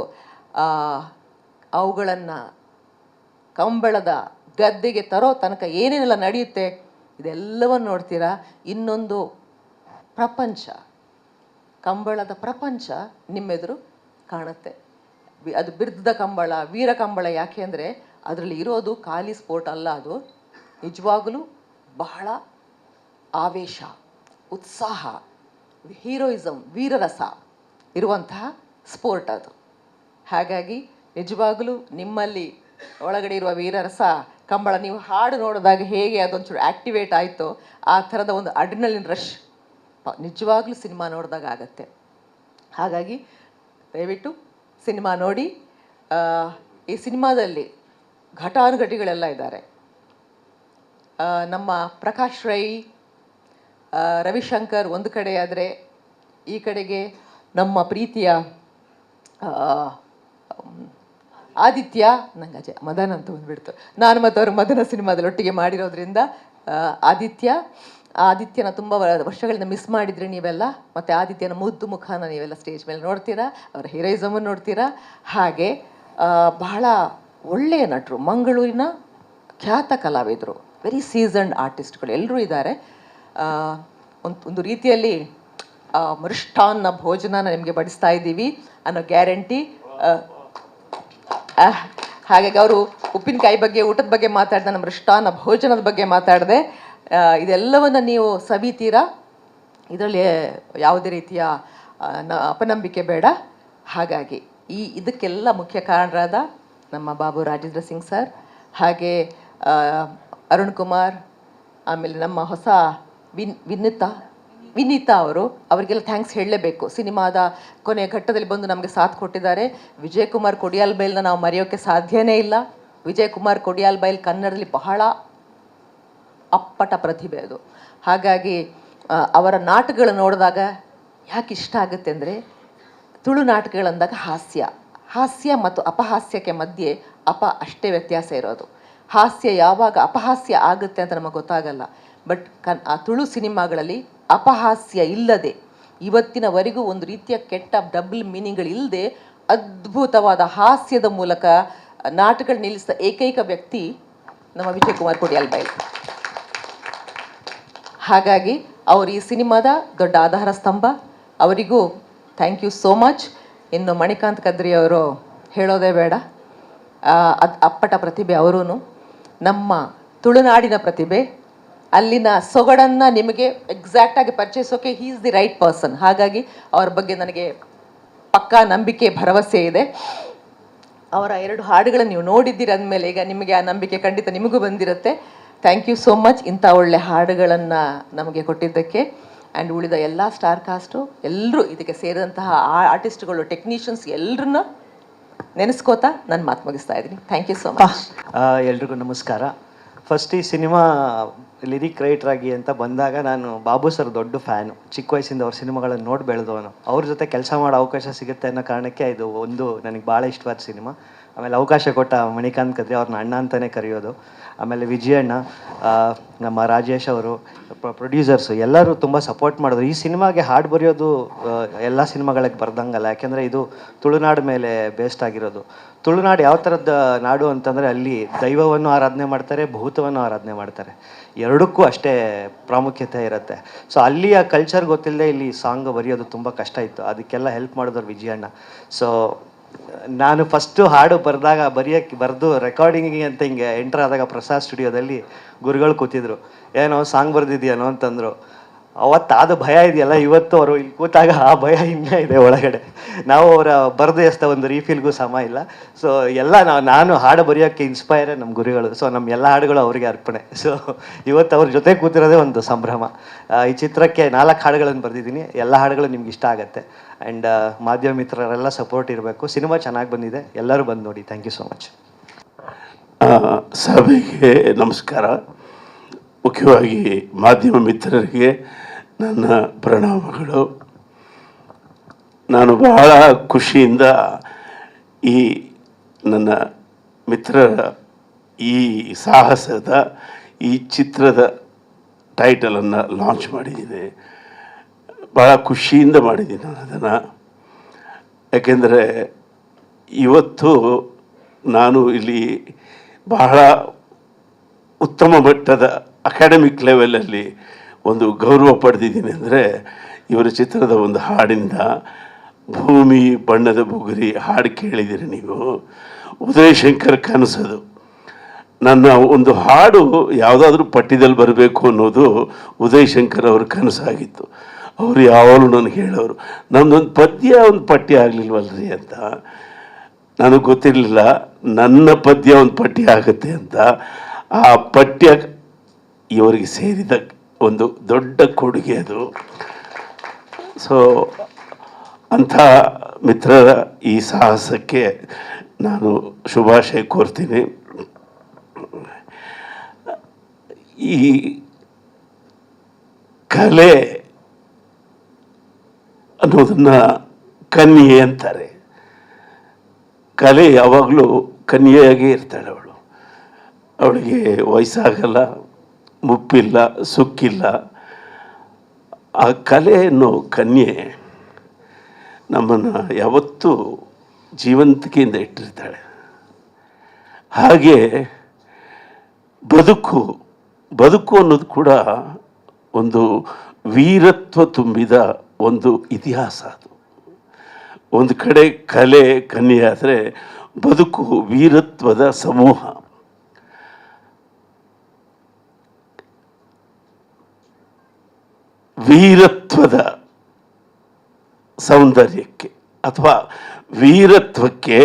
ಅವುಗಳನ್ನು ಕಂಬಳದ ಗದ್ದೆಗೆ ತರೋ ತನಕ ಏನೇನೆಲ್ಲ ನಡೆಯುತ್ತೆ ಇದೆಲ್ಲವನ್ನು ನೋಡ್ತೀರಾ. ಇನ್ನೊಂದು ಪ್ರಪಂಚ, ಕಂಬಳದ ಪ್ರಪಂಚ ನಿಮ್ಮೆದುರು ಕಾಣುತ್ತೆ. ಅದು ಬಿರ್ದ ಕಂಬಳ, ವೀರ ಕಂಬಳ. ಯಾಕೆ ಅಂದರೆ ಅದರಲ್ಲಿ ಇರೋದು ಖಾಲಿ ಸ್ಪೋರ್ಟ್ ಅಲ್ಲ, ಅದು ನಿಜವಾಗಲೂ ಬಹಳ ಆವೇಶ, ಉತ್ಸಾಹ, ಹೀರೋಯಿಸಮ್, ವೀರರಸ ಇರುವಂತಹ ಸ್ಪೋರ್ಟ್ ಅದು. ಹಾಗಾಗಿ ನಿಜವಾಗಲೂ ನಿಮ್ಮಲ್ಲಿ ಒಳಗಡೆ ಇರುವ ವೀರರಸ ಕಂಬಳ ನೀವು ಹಾಡು ನೋಡಿದಾಗ ಹೇಗೆ ಅದೊಂಚೂರು ಆ್ಯಕ್ಟಿವೇಟ್ ಆಯಿತೋ ಆ ಥರದ ಒಂದು ಅಡ್ರಿನಲಿನ್ ರಶ್ ನಿಜವಾಗ್ಲೂ ಸಿನಿಮಾ ನೋಡಿದಾಗ ಆಗತ್ತೆ. ಹಾಗಾಗಿ ದಯವಿಟ್ಟು ಸಿನಿಮಾ ನೋಡಿ. ಈ ಸಿನಿಮಾದಲ್ಲಿ ಘಟಾನುಘಟಿಗಳೆಲ್ಲ ಇದ್ದಾರೆ. ನಮ್ಮ ಪ್ರಕಾಶ್ ರೈ, ರವಿಶಂಕರ್ ಒಂದು ಕಡೆ ಆದರೆ, ಈ ಕಡೆಗೆ ನಮ್ಮ ಪ್ರೀತಿಯ ಆದಿತ್ಯ, ನಂಗೆ ಅಜಯ್ ಮದನ್ ಅಂತ ಬಂದುಬಿಡ್ತು. ನಾನು ಮತ್ತು ಅವರು ಮದನ ಸಿನಿಮಾದಲ್ಲಿ ಒಟ್ಟಿಗೆ ಮಾಡಿರೋದ್ರಿಂದ ಆದಿತ್ಯನ ತುಂಬ ವರ್ಷಗಳಿಂದ ಮಿಸ್ ಮಾಡಿದ್ರಿ ನೀವೆಲ್ಲ. ಮತ್ತು ಆದಿತ್ಯನ ಮುದ್ದು ಮುಖನ ನೀವೆಲ್ಲ ಸ್ಟೇಜ್ ಮೇಲೆ ನೋಡ್ತೀರಾ, ಅವರ ಹೀರೋಯಿಸಮನ್ನು ನೋಡ್ತೀರಾ. ಹಾಗೆ ಬಹಳ ಒಳ್ಳೆಯ ನಟರು, ಮಂಗಳೂರಿನ ಖ್ಯಾತ ಕಲಾವಿದರು, ವೆರಿ ಸೀಸನ್ಡ್ ಆರ್ಟಿಸ್ಟ್ಗಳು ಎಲ್ಲರೂ ಇದ್ದಾರೆ. ಒಂದು ರೀತಿಯಲ್ಲಿ ಮೃಷ್ಟಾನ್ನ ಭೋಜನ ನಿಮಗೆ ಬಡಿಸ್ತಾ ಇದ್ದೀವಿ ಅನ್ನೋ ಗ್ಯಾರಂಟಿ. ಹಾಗಾಗಿ ಅವರು ಉಪ್ಪಿನಕಾಯಿ ಬಗ್ಗೆ, ಊಟದ ಬಗ್ಗೆ ಮಾತಾಡಿದೆ, ನಮ್ಮ ಮೃಷ್ಟಾನ್ನ ಭೋಜನದ ಬಗ್ಗೆ ಮಾತಾಡಿದೆ. ಇದೆಲ್ಲವನ್ನು ನೀವು ಸವಿತೀರಾ, ಇದರಲ್ಲಿ ಯಾವುದೇ ರೀತಿಯ ಅಪನಂಬಿಕೆ ಬೇಡ. ಹಾಗಾಗಿ ಇದಕ್ಕೆಲ್ಲ ಮುಖ್ಯ ಕಾರಣರಾದ ನಮ್ಮ ಬಾಬು ರಾಜೇಂದ್ರ ಸಿಂಗ್ ಸರ್, ಹಾಗೆ ಅರುಣ್ ಕುಮಾರ್, ಆಮೇಲೆ ನಮ್ಮ ಹೊಸ ವಿನೀತಾ ಅವರಿಗೆಲ್ಲ ಥ್ಯಾಂಕ್ಸ್ ಹೇಳಲೇಬೇಕು. ಸಿನಿಮಾದ ಕೊನೆಯ ಘಟ್ಟದಲ್ಲಿ ಬಂದು ನಮಗೆ ಸಾಥ್ ಕೊಟ್ಟಿದ್ದಾರೆ. ವಿಜಯ್ ಕುಮಾರ್ ಕೊಡಿಯಾಲ್ ಬೈಲ್ನ ನಾವು ಮರೆಯೋಕ್ಕೆ ಸಾಧ್ಯನೇ ಇಲ್ಲ. ವಿಜಯ್ ಕುಮಾರ್ ಕೊಡಿಯಾಲ್ ಬೈಲ್ ಕನ್ನಡದಲ್ಲಿ ಬಹಳ ಅಪ್ಪಟ ಪ್ರತಿಭೆ ಅದು. ಹಾಗಾಗಿ ಅವರ ನಾಟಕಗಳು ನೋಡಿದಾಗ ಯಾಕೆ ಇಷ್ಟ ಆಗುತ್ತೆ ಅಂದರೆ, ತುಳು ನಾಟಕಗಳಂದಾಗ ಹಾಸ್ಯ ಮತ್ತು ಅಪಹಾಸ್ಯಕ್ಕೆ ಮಧ್ಯೆ ಅಷ್ಟೇ ವ್ಯತ್ಯಾಸ ಇರೋದು. ಹಾಸ್ಯ ಯಾವಾಗ ಅಪಹಾಸ್ಯ ಆಗುತ್ತೆ ಅಂತ ನಮಗೆ ಗೊತ್ತಾಗಲ್ಲ. ಬಟ್ ಆ ತುಳು ಸಿನಿಮಾಗಳಲ್ಲಿ ಅಪಹಾಸ್ಯ ಇಲ್ಲದೆ ಇವತ್ತಿನವರೆಗೂ ಒಂದು ರೀತಿಯ ಕೆಟ್ಟ ಡಬಲ್ ಮೀನಿಂಗ್ಗಳಿಲ್ಲದೆ ಅದ್ಭುತವಾದ ಹಾಸ್ಯದ ಮೂಲಕ ನಾಟಕಗಳು ನಿಲ್ಲಿಸಿದ ಏಕೈಕ ವ್ಯಕ್ತಿ ನಮ್ಮ ವಿಜಯ್ ಕುಮಾರ್ ಕೊಡಿಯಾಲ್ ಬೈಲ್. ಹಾಗಾಗಿ ಅವರು ಈ ಸಿನಿಮಾದ ದೊಡ್ಡ ಆಧಾರ ಸ್ತಂಭ. ಅವರಿಗೂ ಥ್ಯಾಂಕ್ ಯು ಸೋ ಮಚ್. ಇನ್ನು ಮಣಿಕಾಂತ್ ಕದ್ರಿ ಅವರು ಹೇಳೋದೇ ಬೇಡ, ಅಪ್ಪಟ ಪ್ರತಿಭೆ ಅವರೂ. ನಮ್ಮ ತುಳುನಾಡಿನ ಪ್ರತಿಭೆ, ಅಲ್ಲಿನ ಸೊಗಡನ್ನು ನಿಮಗೆ ಎಕ್ಸಾಕ್ಟಾಗಿ ಪರಿಚಯಿಸೋಕೆ he is the right person. ಹಾಗಾಗಿ ಅವರ ಬಗ್ಗೆ ನನಗೆ ಪಕ್ಕಾ ನಂಬಿಕೆ, ಭರವಸೆ ಇದೆ. ಅವರ 2 ಹಾಡುಗಳನ್ನು ನೀವು ನೋಡಿದ್ದೀರಿ ಅಂದಮೇಲೆ ಈಗ ನಿಮಗೆ ಆ ನಂಬಿಕೆ ಖಂಡಿತ ನಿಮಗೂ ಬಂದಿರುತ್ತೆ. ಥ್ಯಾಂಕ್ ಯು ಸೋ ಮಚ್ ಇಂಥ ಒಳ್ಳೆ ಹಾಡುಗಳನ್ನು ನಮಗೆ ಕೊಟ್ಟಿದ್ದಕ್ಕೆ. ಆ್ಯಂಡ್ ಉಳಿದ ಎಲ್ಲ ಸ್ಟಾರ್ ಕಾಸ್ಟು ಎಲ್ಲರೂ, ಇದಕ್ಕೆ ಸೇರಿದಂತಹ ಆರ್ಟಿಸ್ಟ್ಗಳು, ಟೆಕ್ನಿಷಿಯನ್ಸ್ ಎಲ್ಲರನ್ನ ನೆನೆಸ್ಕೋತಾ ನನ್ನ ಮಾತು ಮುಗಿಸ್ತಾ ಇದ್ದೀನಿ. Thank you so much. ಎಲ್ರಿಗೂ ನಮಸ್ಕಾರ. ಫಸ್ಟ್ ಈ ಸಿನಿಮಾ ಲಿರಿಕ್ ರೈಟರ್ ಆಗಿ ಅಂತ ಬಂದಾಗ ನಾನು ಬಾಬು ಸರ್ ದೊಡ್ಡ ಫ್ಯಾನು. ಚಿಕ್ಕ ವಯಸ್ಸಿಂದ ಅವ್ರ ಸಿನಿಮಾಗಳನ್ನು ನೋಡಿ ಬೆಳೆದವನು. ಅವ್ರ ಜೊತೆ ಕೆಲಸ ಮಾಡೋ ಅವಕಾಶ ಸಿಗುತ್ತೆ ಅನ್ನೋ ಕಾರಣಕ್ಕೆ ಇದು ಒಂದು ನನಗೆ ಭಾಳ ಇಷ್ಟವಾದ ಸಿನಿಮಾ. ಆಮೇಲೆ ಅವಕಾಶ ಕೊಟ್ಟ ಮಣಿಕಾಂತ್ ಕದ್ರಿ ಅವ್ರನ್ನ ಅಣ್ಣ ಅಂತಲೇ ಕರೆಯೋದು. ಆಮೇಲೆ ವಿಜಯಣ್ಣ, ನಮ್ಮ ರಾಜೇಶ್ ಅವರು, ಪ್ರೊಡ್ಯೂಸರ್ಸು ಎಲ್ಲರೂ ತುಂಬ ಸಪೋರ್ಟ್ ಮಾಡಿದ್ರು. ಈ ಸಿನಿಮಾಗೆ ಹಾಡು ಬರೆಯೋದು ಎಲ್ಲ ಸಿನಿಮಾಗಳಿಗೆ ಬರ್ದಂಗಲ್ಲ, ಯಾಕೆಂದರೆ ಇದು ತುಳುನಾಡು ಮೇಲೆ ಬೇಸ್ಡ್ ಆಗಿರೋದು. ತುಳುನಾಡು ಯಾವ ಥರದ ನಾಡು ಅಂತಂದರೆ ಅಲ್ಲಿ ದೈವವನ್ನು ಆರಾಧನೆ ಮಾಡ್ತಾರೆ, ಭೂತವನ್ನು ಆರಾಧನೆ ಮಾಡ್ತಾರೆ, ಎರಡಕ್ಕೂ ಅಷ್ಟೇ ಪ್ರಾಮುಖ್ಯತೆ ಇರುತ್ತೆ. ಸೊ ಅಲ್ಲಿಯ ಕಲ್ಚರ್ ಗೊತ್ತಿಲ್ಲದೆ ಇಲ್ಲಿ ಸಾಂಗ್ ಬರೆಯೋದು ತುಂಬ ಕಷ್ಟ ಇತ್ತು. ಅದಕ್ಕೆಲ್ಲ ಹೆಲ್ಪ್ ಮಾಡಿದವ್ರು ವಿಜಯಣ್ಣ. ಸೊ ನಾನು ಫಸ್ಟು ಹಾಡು ಬರೆದು ರೆಕಾರ್ಡಿಂಗಿಗೆ ಅಂತ ಹಿಂಗೆ ಎಂಟ್ರ್ ಆದಾಗ ಪ್ರಸಾದ್ ಸ್ಟುಡಿಯೋದಲ್ಲಿ ಗುರುಗಳು ಕೂತಿದ್ರು. ಏನೋ ಸಾಂಗ್ ಬರೆದಿದ್ಯಾನೋ ಅಂತಂದರು. ಅವತ್ತಾದ ಭಯ ಇದೆಯಲ್ಲ, ಇವತ್ತು ಅವರು ಇಲ್ಲಿ ಕೂತಾಗ ಆ ಭಯ ಇನ್ನೂ ಇದೆ ಒಳಗಡೆ. ನಾವು ಅವರ ಬರೆದು ಎಸ್ತ ಒಂದು ರೀಫಿಲ್ಗೂ ಸಮ ಇಲ್ಲ. ಸೊ ಎಲ್ಲ ನಾನು ಹಾಡು ಬರೆಯೋಕ್ಕೆ ಇನ್ಸ್ಪೈರೇ ನಮ್ಮ ಗುರುಗಳು. ಸೊ ನಮ್ಮ ಎಲ್ಲ ಹಾಡುಗಳು ಅವರಿಗೆ ಅರ್ಪಣೆ. ಸೊ ಇವತ್ತು ಅವ್ರ ಜೊತೆ ಕೂತಿರೋದೇ ಒಂದು ಸಂಭ್ರಮ. ಈ ಚಿತ್ರಕ್ಕೆ 4 ಹಾಡುಗಳನ್ನು ಬರೆದಿದ್ದೀನಿ. ಎಲ್ಲ ಹಾಡುಗಳು ನಿಮ್ಗೆ ಇಷ್ಟ ಆಗುತ್ತೆ. ಆ್ಯಂಡ್ ಮಾಧ್ಯಮ ಮಿತ್ರರೆಲ್ಲ ಸಪೋರ್ಟ್ ಇರಬೇಕು. ಸಿನಿಮಾ ಚೆನ್ನಾಗಿ ಬಂದಿದೆ, ಎಲ್ಲರೂ ಬಂದು ನೋಡಿ. Thank you so much. ಸಭೆಗೆ ನಮಸ್ಕಾರ. ಮುಖ್ಯವಾಗಿ ಮಾಧ್ಯಮ ಮಿತ್ರರಿಗೆ ನನ್ನ ಪ್ರಣಾಮಗಳು. ನಾನು ಬಹಳ ಖುಷಿಯಿಂದ ಈ ನನ್ನ ಮಿತ್ರರ ಈ ಸಾಹಸದ ಈ ಚಿತ್ರದ ಟೈಟಲನ್ನು ಲಾಂಚ್ ಮಾಡಿದ್ದೀನಿ. ಭಾಳ ಖುಷಿಯಿಂದ ಮಾಡಿದ್ದೀನಿ ನಾನು ಅದನ್ನು. ಯಾಕೆಂದರೆ ಇವತ್ತು ನಾನು ಇಲ್ಲಿ ಬಹಳ ಉತ್ತಮ ಮಟ್ಟದ ಅಕಾಡೆಮಿಕ್ ಲೆವೆಲಲ್ಲಿ ಒಂದು ಗೌರವ ಪಡೆದಿದ್ದೀನಿ. ಅಂದರೆ ಇವರ ಚಿತ್ರದ ಒಂದು ಹಾಡಿಂದ, ಭೂಮಿ ಬಣ್ಣದ ಬುಗುರಿ ಹಾಡು ಕೇಳಿದ್ದೀರಿ ನೀವು, ಉದಯ್ ಶಂಕರ್ ಕನಸದು. ನನ್ನ ಒಂದು ಹಾಡು ಯಾವುದಾದ್ರೂ ಪಠ್ಯದಲ್ಲಿ ಬರಬೇಕು ಅನ್ನೋದು ಉದಯ್ ಶಂಕರ್ ಅವ್ರ ಕನಸಾಗಿತ್ತು. ಅವರು ಯಾವಾಗಲೂ ನನಗೆ ಹೇಳೋರು, ನಮ್ಮದೊಂದು ಪದ್ಯ ಒಂದು ಪಠ್ಯ ಆಗಲಿಲ್ವಲ್ರಿ ಅಂತ. ನನಗೆ ಗೊತ್ತಿರಲಿಲ್ಲ ನನ್ನ ಪದ್ಯ ಒಂದು ಪಠ್ಯ ಆಗುತ್ತೆ ಅಂತ. ಆ ಪಠ್ಯ ಇವರಿಗೆ ಸೇರಿದ ಒಂದು ದೊಡ್ಡ ಕೊಡುಗೆ ಅದು. ಸೊ ಅಂಥ ಮಿತ್ರರ ಈ ಸಾಹಸಕ್ಕೆ ನಾನು ಶುಭಾಶಯ ಕೋರ್ತೀನಿ. ಈ ಕಲೆ ಅನ್ನೋದನ್ನು ಕನ್ಯೆ ಅಂತಾರೆ. ಕಲೆ ಯಾವಾಗಲೂ ಕನ್ಯೆಯಾಗೇ ಇರ್ತಾಳೆ. ಅವಳಿಗೆ ವಯಸ್ಸಾಗಲ್ಲ, ಮುಪ್ಪಿಲ್ಲ, ಸುಕ್ಕಿಲ್ಲ. ಆ ಕಲೆ ಅನ್ನೋ ಕನ್ಯೆ ನಮ್ಮನ್ನು ಯಾವತ್ತೂ ಜೀವಂತಿಕೆಯಿಂದ ಇಟ್ಟಿರ್ತಾಳೆ. ಹಾಗೆ ಬದುಕು ಅನ್ನೋದು ಕೂಡ ಒಂದು ವೀರತ್ವ ತುಂಬಿದ ಒಂದು ಇತಿಹಾಸ. ಅದು ಒಂದು ಕಡೆ ಕಲೆ ಕನ್ಯೆ ಆದರೆ, ಬದುಕು ವೀರತ್ವದ ಸಮೂಹ. ವೀರತ್ವದ ಸೌಂದರ್ಯಕ್ಕೆ ಅಥವಾ ವೀರತ್ವಕ್ಕೆ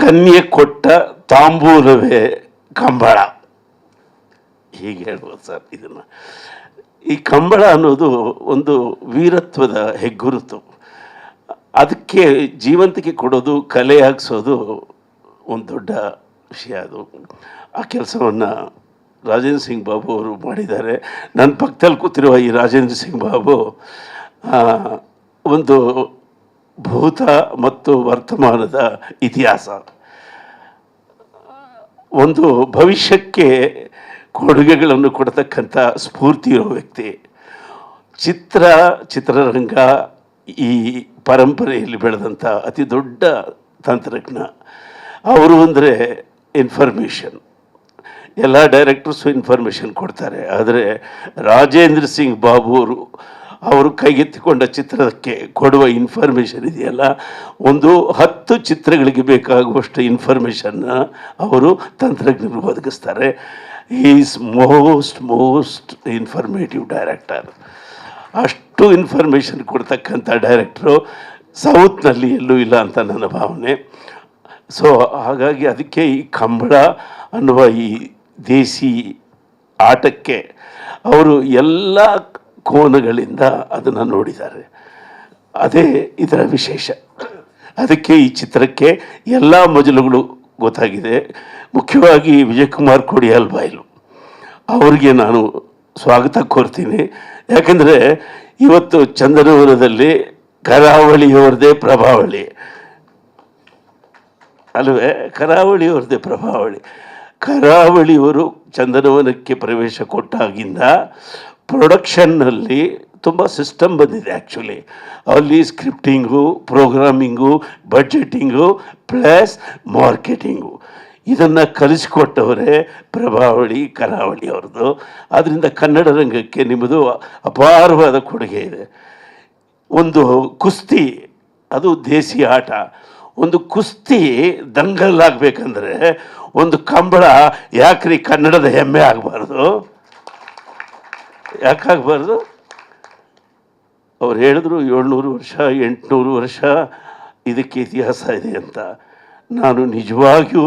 ಕನ್ಯೆ ಕೊಟ್ಟ ತಾಂಬೂಲವೇ ಕಂಬಳ, ಹೀಗೆ ಹೇಳ್ಬೋದು ಸರ್ ಇದನ್ನು. ಈ ಕಂಬಳ ಅನ್ನೋದು ಒಂದು ವೀರತ್ವದ ಹೆಗ್ಗುರುತು. ಅದಕ್ಕೆ ಜೀವಂತಿಕೆ ಕೊಡೋದು, ಕಲೆ ಹಾಕ್ಸೋದು ಒಂದು ದೊಡ್ಡ ವಿಷಯ. ಅದು ಆ ಕೆಲಸವನ್ನು ರಾಜೇಂದ್ರ ಸಿಂಗ್ ಬಾಬು ಅವರು ಮಾಡಿದ್ದಾರೆ. ನನ್ನ ಪಕ್ಕದಲ್ಲಿ ಕೂತಿರುವ ಈ ರಾಜೇಂದ್ರ ಸಿಂಗ್ ಬಾಬು ಒಂದು ಭೂತ ಮತ್ತು ವರ್ತಮಾನದ ಇತಿಹಾಸ, ಒಂದು ಭವಿಷ್ಯಕ್ಕೆ ಕೊಡುಗೆಗಳನ್ನು ಕೊಡತಕ್ಕಂಥ ಸ್ಫೂರ್ತಿ ಇರೋ ವ್ಯಕ್ತಿ. ಚಿತ್ರರಂಗ ಈ ಪರಂಪರೆಯಲ್ಲಿ ಬೆಳೆದಂಥ ಅತಿ ದೊಡ್ಡ ತಂತ್ರಜ್ಞ ಅವರು. ಅಂದರೆ ಇನ್ಫಾರ್ಮೇಷನ್, ಎಲ್ಲ ಡೈರೆಕ್ಟರ್ಸು ಇನ್ಫಾರ್ಮೇಷನ್ ಕೊಡ್ತಾರೆ. ಆದರೆ ರಾಜೇಂದ್ರ ಸಿಂಗ್ ಬಾಬು ಅವರು ಕೈಗೆತ್ತಿಕೊಂಡ ಚಿತ್ರಕ್ಕೆ ಕೊಡುವ ಇನ್ಫಾರ್ಮೇಷನ್ ಇದೆಯಲ್ಲ, ಒಂದು 10 ಚಿತ್ರಗಳಿಗೆ ಬೇಕಾಗುವಷ್ಟು ಇನ್ಫಾರ್ಮೇಷನ್ನ ಅವರು ತಂತ್ರಜ್ಞರು ಒದಗಿಸ್ತಾರೆ. Is most informative director. ಅಷ್ಟು ಇನ್ಫಾರ್ಮೇಷನ್ ಕೊಡ್ತಕ್ಕಂಥ ಡೈರೆಕ್ಟ್ರು ಸೌತ್ನಲ್ಲಿ ಎಲ್ಲೂ ಇಲ್ಲ ಅಂತ ನನ್ನ ಭಾವನೆ. ಸೊ ಹಾಗಾಗಿ ಅದಕ್ಕೆ ಈ ಕಂಬಳ ಅನ್ನುವ ಈ ದೇಸಿ ಆಟಕ್ಕೆ ಅವರು ಎಲ್ಲ ಕೋನಗಳಿಂದ ಅದನ್ನು ನೋಡಿದ್ದಾರೆ. ಅದೇ ಇದರ ವಿಶೇಷ. ಅದಕ್ಕೆ ಈ ಚಿತ್ರಕ್ಕೆ ಎಲ್ಲ ಮಜಲುಗಳು ಗೊತ್ತಾಗಿದೆ. ಮುಖ್ಯವಾಗಿ ವಿಜಯಕುಮಾರ್ ಕೊಡಿಯಾಲ್ ಬಾಯ್ಲು ಅವ್ರಿಗೆ ನಾನು ಸ್ವಾಗತ ಕೋರ್ತೀನಿ. ಯಾಕೆಂದರೆ ಇವತ್ತು ಚಂದನವನದಲ್ಲಿ ಕರಾವಳಿಯವರದೇ ಪ್ರಭಾವಳಿ. ಅಲ್ವೇ? ಕರಾವಳಿಯವ್ರದ್ದೇ ಪ್ರಭಾವಳಿ. ಕರಾವಳಿಯವರು ಚಂದನವನಕ್ಕೆ ಪ್ರವೇಶ ಕೊಟ್ಟಾಗಿಂದ ಪ್ರೊಡಕ್ಷನ್ನಲ್ಲಿ ತುಂಬ ಸಿಸ್ಟಮ್ ಬಂದಿದೆ. ಆ್ಯಕ್ಚುಲಿ ಅಲ್ಲಿ ಸ್ಕ್ರಿಪ್ಟಿಂಗು, ಪ್ರೋಗ್ರಾಮಿಂಗು, ಬಡ್ಜೆಟಿಂಗು ಪ್ಲಸ್ ಮಾರ್ಕೆಟಿಂಗು ಇದನ್ನು ಕಲಿಸಿಕೊಟ್ಟವರೇ ಪ್ರಭಾವಳಿ ಕರಾವಳಿ ಅವ್ರದ್ದು. ಆದ್ದರಿಂದ ಕನ್ನಡ ರಂಗಕ್ಕೆ ನಿಮ್ಮದು ಅಪಾರವಾದ ಕೊಡುಗೆ ಇದೆ. ಒಂದು ಕುಸ್ತಿ, ಅದು ದೇಸಿ ಆಟ. ಒಂದು ಕುಸ್ತಿ ದಂಗಲ್ಲಾಗಬೇಕಂದ್ರೆ ಒಂದು ಕಂಬಳ ಯಾಕ್ರಿ ಕನ್ನಡದ ಹೆಮ್ಮೆ ಆಗಬಾರ್ದು? ಯಾಕಾಗಬಾರ್ದು? ಅವ್ರು ಹೇಳಿದ್ರು 700 ವರ್ಷ 800 ವರ್ಷ ಇದಕ್ಕೆ ಇತಿಹಾಸ ಇದೆ ಅಂತ. ನಾನು ನಿಜವಾಗಿಯೂ